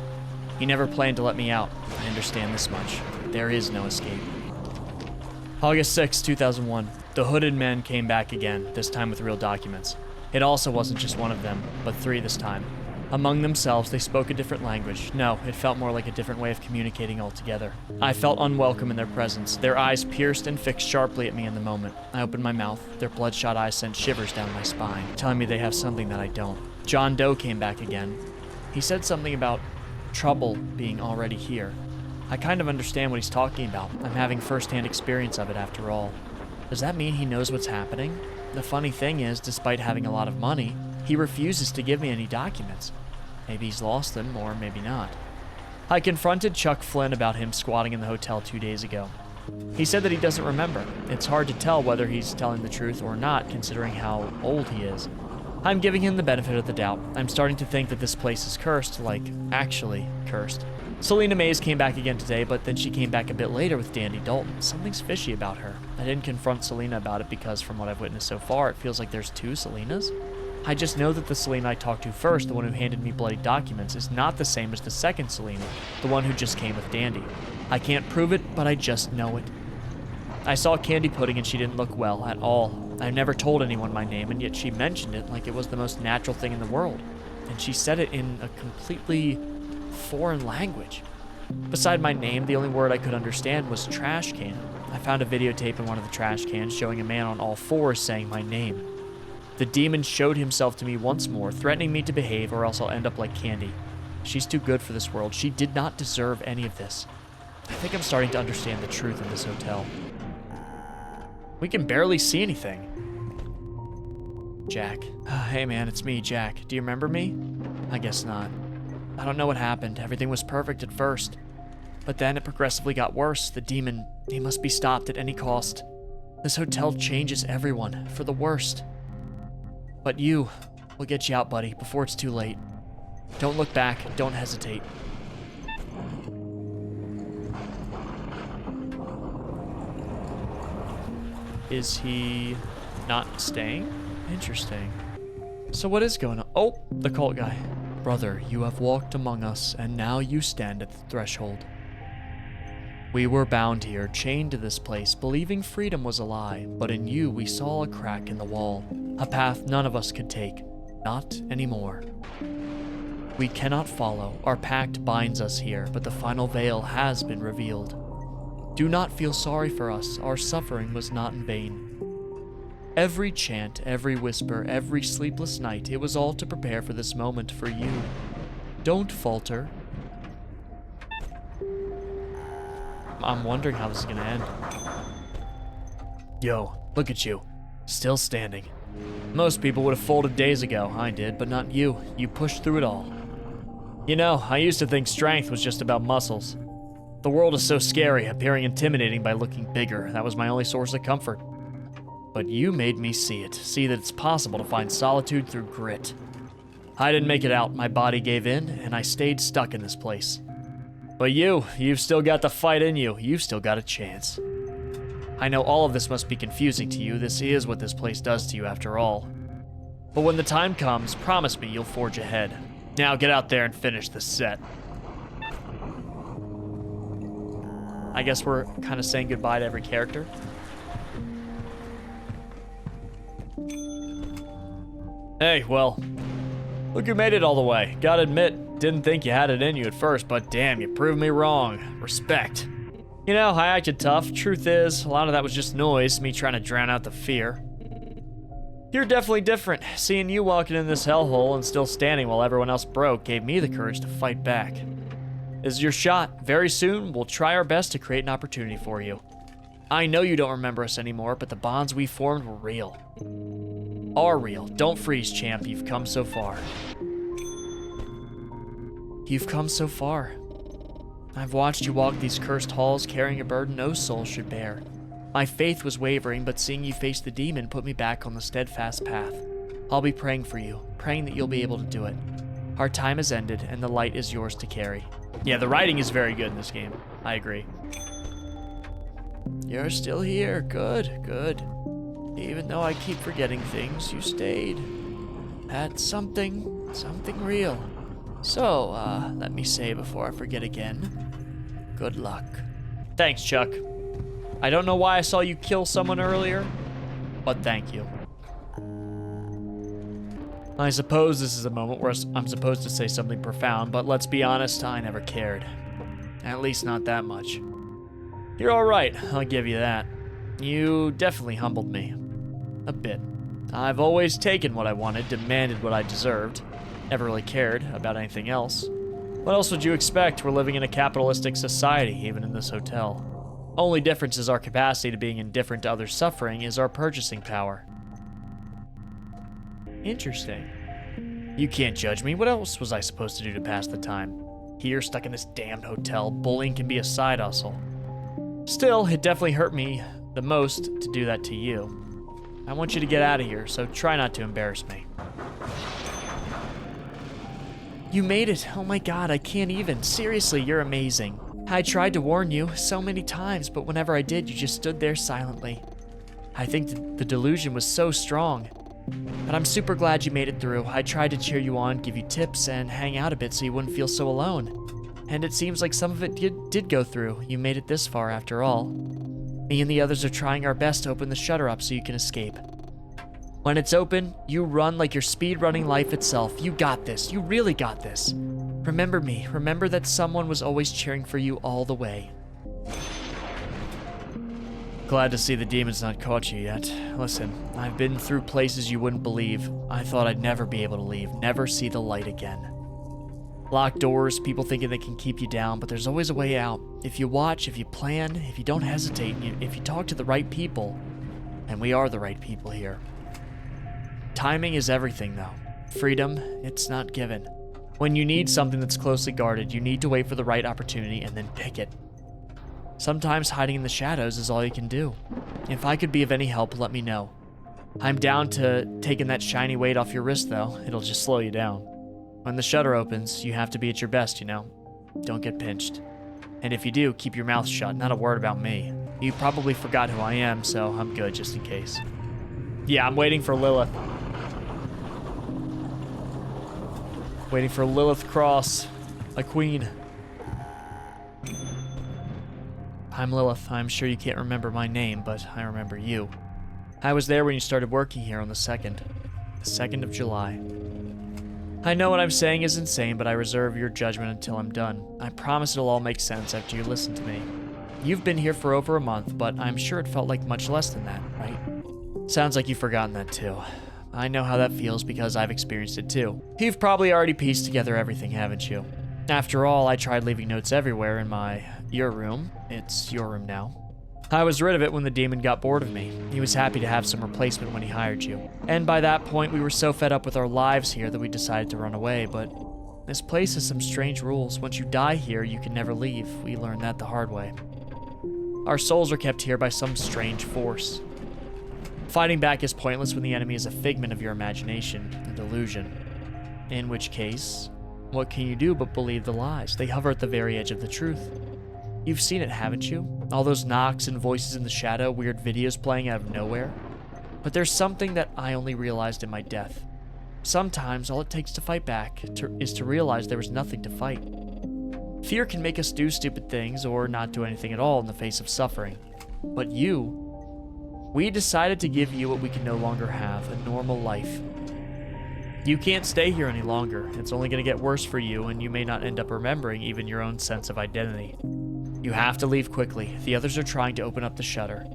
He never planned to let me out. I understand this much. There is no escape. August 6, 2001. The hooded men came back again, this time with real documents. It also wasn't just one of them, but 3 this time. Among themselves, they spoke a different language. No, it felt more like a different way of communicating altogether. I felt unwelcome in their presence. Their eyes pierced and fixed sharply at me in the moment. I opened my mouth. Their bloodshot eyes sent shivers down my spine, telling me they have something that I don't. John Doe came back again. He said something about trouble being already here. I kind of understand what he's talking about. I'm having first-hand experience of it after all. Does that mean he knows what's happening? The funny thing is, despite having a lot of money, he refuses to give me any documents. Maybe he's lost them, or maybe not. I confronted Chuck Flynn about him squatting in the hotel 2 days ago. He said that he doesn't remember. It's hard to tell whether he's telling the truth or not, considering how old he is. I'm giving him the benefit of the doubt. I'm starting to think that this place is cursed, like, actually cursed. Selina Mays came back again today, but then she came back a bit later with Dandy Dalton. Something's fishy about her. I didn't confront Selina about it because, from what I've witnessed so far, it feels like there's 2 Selinas. I just know that the Selina I talked to first, the one who handed me bloody documents, is not the same as the second Selina, the one who just came with Dandy. I can't prove it, but I just know it. I saw Candy Pudding and she didn't look well at all. I've never told anyone my name, and yet she mentioned it like it was the most natural thing in the world. And she said it in a completely foreign language. Beside my name, the only word I could understand was trash can. I found a videotape in one of the trash cans showing a man on all fours saying my name. The demon showed himself to me once more, threatening me to behave or else I'll end up like Candy. She's too good for this world. She did not deserve any of this. I think I'm starting to understand the truth in this hotel. We can barely see anything. Jack. Hey man, it's me, Jack. Do you remember me? I guess not. I don't know what happened. Everything was perfect at first. But then it progressively got worse. The demon, he must be stopped at any cost. This hotel changes everyone, for the worst. But we'll get you out, buddy, before it's too late. Don't look back, don't hesitate. Is he not staying? Interesting. So what is going on? Oh, the cult guy. Brother, you have walked among us, and now you stand at the threshold. We were bound here, chained to this place, believing freedom was a lie, but in you we saw a crack in the wall, a path none of us could take, not anymore. We cannot follow, our pact binds us here, but the final veil has been revealed. Do not feel sorry for us, our suffering was not in vain. Every chant, every whisper, every sleepless night, it was all to prepare for this moment for you. Don't falter. I'm wondering how this is gonna end. Yo, look at you. Still standing. Most people would have folded days ago. I did, but not you. You pushed through it all. You know, I used to think strength was just about muscles. The world is so scary, appearing intimidating by looking bigger. That was my only source of comfort. But you made me see it. See that it's possible to find solitude through grit. I didn't make it out. My body gave in, and I stayed stuck in this place. But you've still got the fight in you. You've still got a chance. I know all of this must be confusing to you. This is what this place does to you after all. But when the time comes, promise me you'll forge ahead. Now get out there and finish this set. I guess we're kind of saying goodbye to every character. Hey, well, look who made it all the way. Gotta admit, didn't think you had it in you at first, but damn, you proved me wrong. Respect. You know, I acted tough. Truth is, a lot of that was just noise, me trying to drown out the fear. You're definitely different. Seeing you walking in this hellhole and still standing while everyone else broke gave me the courage to fight back. This is your shot. Very soon, we'll try our best to create an opportunity for you. I know you don't remember us anymore, but the bonds we formed were real. Are real. Don't freeze, champ. You've come so far. You've come so far. I've watched you walk these cursed halls carrying a burden no soul should bear. My faith was wavering, but seeing you face the demon put me back on the steadfast path. I'll be praying for you, praying that you'll be able to do it. Our time has ended, and the light is yours to carry. Yeah, the writing is very good in this game. I agree. You're still here. Good, good. Even though I keep forgetting things, you stayed. That's something real. So, let me say before I forget again, good luck. Thanks, Chuck. I don't know why I saw you kill someone earlier, but thank you. I suppose this is a moment where I'm supposed to say something profound, but let's be honest, I never cared. At least not that much. You're alright, I'll give you that. You definitely humbled me. A bit. I've always taken what I wanted, demanded what I deserved. Never really cared about anything else. What else would you expect? We're living in a capitalistic society, even in this hotel. Only difference is our capacity to being indifferent to others' suffering is our purchasing power. Interesting. You can't judge me. What else was I supposed to do to pass the time? Here, stuck in this damned hotel, bullying can be a side hustle. Still, it definitely hurt me the most to do that to you. I want you to get out of here, so try not to embarrass me. You made it. Oh my god, I can't even. Seriously, you're amazing. I tried to warn you so many times, but whenever I did, you just stood there silently. I think the delusion was so strong. But I'm super glad you made it through. I tried to cheer you on, give you tips, and hang out a bit so you wouldn't feel so alone. And it seems like some of it did go through. You made it this far after all. Me and the others are trying our best to open the shutter up so you can escape. When it's open, you run like you're speed-running life itself. You got this. You really got this. Remember me. Remember that someone was always cheering for you all the way. Glad to see the demon's not caught you yet. Listen, I've been through places you wouldn't believe. I thought I'd never be able to leave, never see the light again. Locked doors, people thinking they can keep you down, but there's always a way out. If you watch, if you plan, if you don't hesitate, if you talk to the right people, and we are the right people here. Timing is everything, though. Freedom, it's not given. When you need something that's closely guarded, you need to wait for the right opportunity and then pick it. Sometimes hiding in the shadows is all you can do. If I could be of any help, let me know. I'm down to taking that shiny weight off your wrist, though. It'll just slow you down. When the shutter opens, you have to be at your best, you know? Don't get pinched. And if you do, keep your mouth shut, not a word about me. You probably forgot who I am, so I'm good just in case. Yeah, I'm waiting for Lilith. Waiting for Lilith Cross, a queen. I'm Lilith. I'm sure you can't remember my name, but I remember you. I was there when you started working here on the 2nd. The 2nd of July. I know what I'm saying is insane, but I reserve your judgment until I'm done. I promise it'll all make sense after you listen to me. You've been here for over a month, but I'm sure it felt like much less than that, right? Sounds like you've forgotten that too. I know how that feels because I've experienced it too. You've probably already pieced together everything, haven't you? After all, I tried leaving notes everywhere in your room. It's your room now. I was rid of it when the demon got bored of me. He was happy to have some replacement when he hired you. And by that point, we were so fed up with our lives here that we decided to run away, but this place has some strange rules. Once you die here, you can never leave. We learned that the hard way. Our souls are kept here by some strange force. Fighting back is pointless when the enemy is a figment of your imagination, a delusion. In which case, what can you do but believe the lies? They hover at the very edge of the truth. You've seen it, haven't you? All those knocks and voices in the shadow, weird videos playing out of nowhere. But there's something that I only realized in my death. Sometimes all it takes to fight back is to realize there was nothing to fight. Fear can make us do stupid things or not do anything at all in the face of suffering. But we decided to give you what we can no longer have, a normal life. You can't stay here any longer. It's only going to get worse for you, and you may not end up remembering even your own sense of identity. You have to leave quickly. The others are trying to open up the shutter.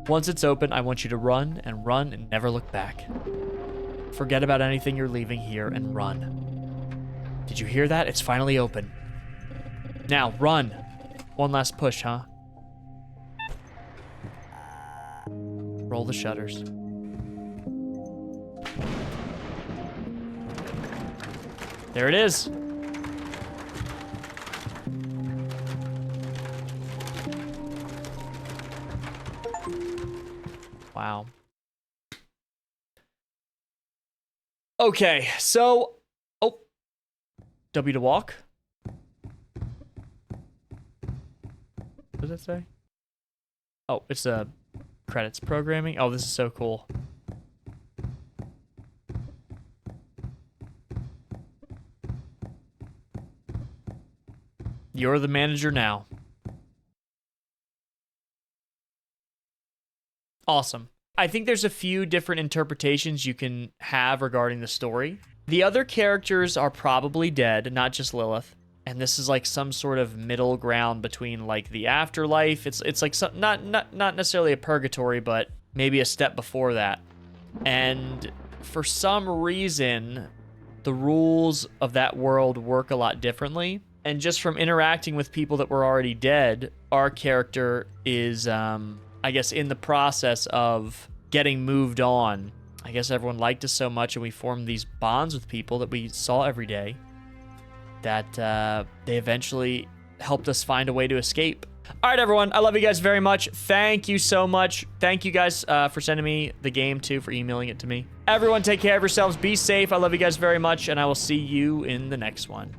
Once it's open, I want you to run and never look back. Forget about anything you're leaving here and run. Did you hear that? It's finally open. Now, run. One last push, huh? Roll the shutters. There it is. Wow. Okay, so... Oh. W to walk? What does that say? Oh, it's a credits programming. Oh, this is so cool. You're the manager now. Awesome. I think there's a few different interpretations you can have regarding the story. The other characters are probably dead, not just Lilith. And this is like some sort of middle ground between like the afterlife. It's like some, not necessarily a purgatory, but maybe a step before that. And for some reason, the rules of that world work a lot differently. And just from interacting with people that were already dead, our character is, I guess, in the process of getting moved on. I guess everyone liked us so much and we formed these bonds with people that we saw every day that they eventually helped us find a way to escape. All right, everyone. I love you guys very much. Thank you so much. Thank you guys for sending me the game, too, for emailing it to me. Everyone, take care of yourselves. Be safe. I love you guys very much, and I will see you in the next one.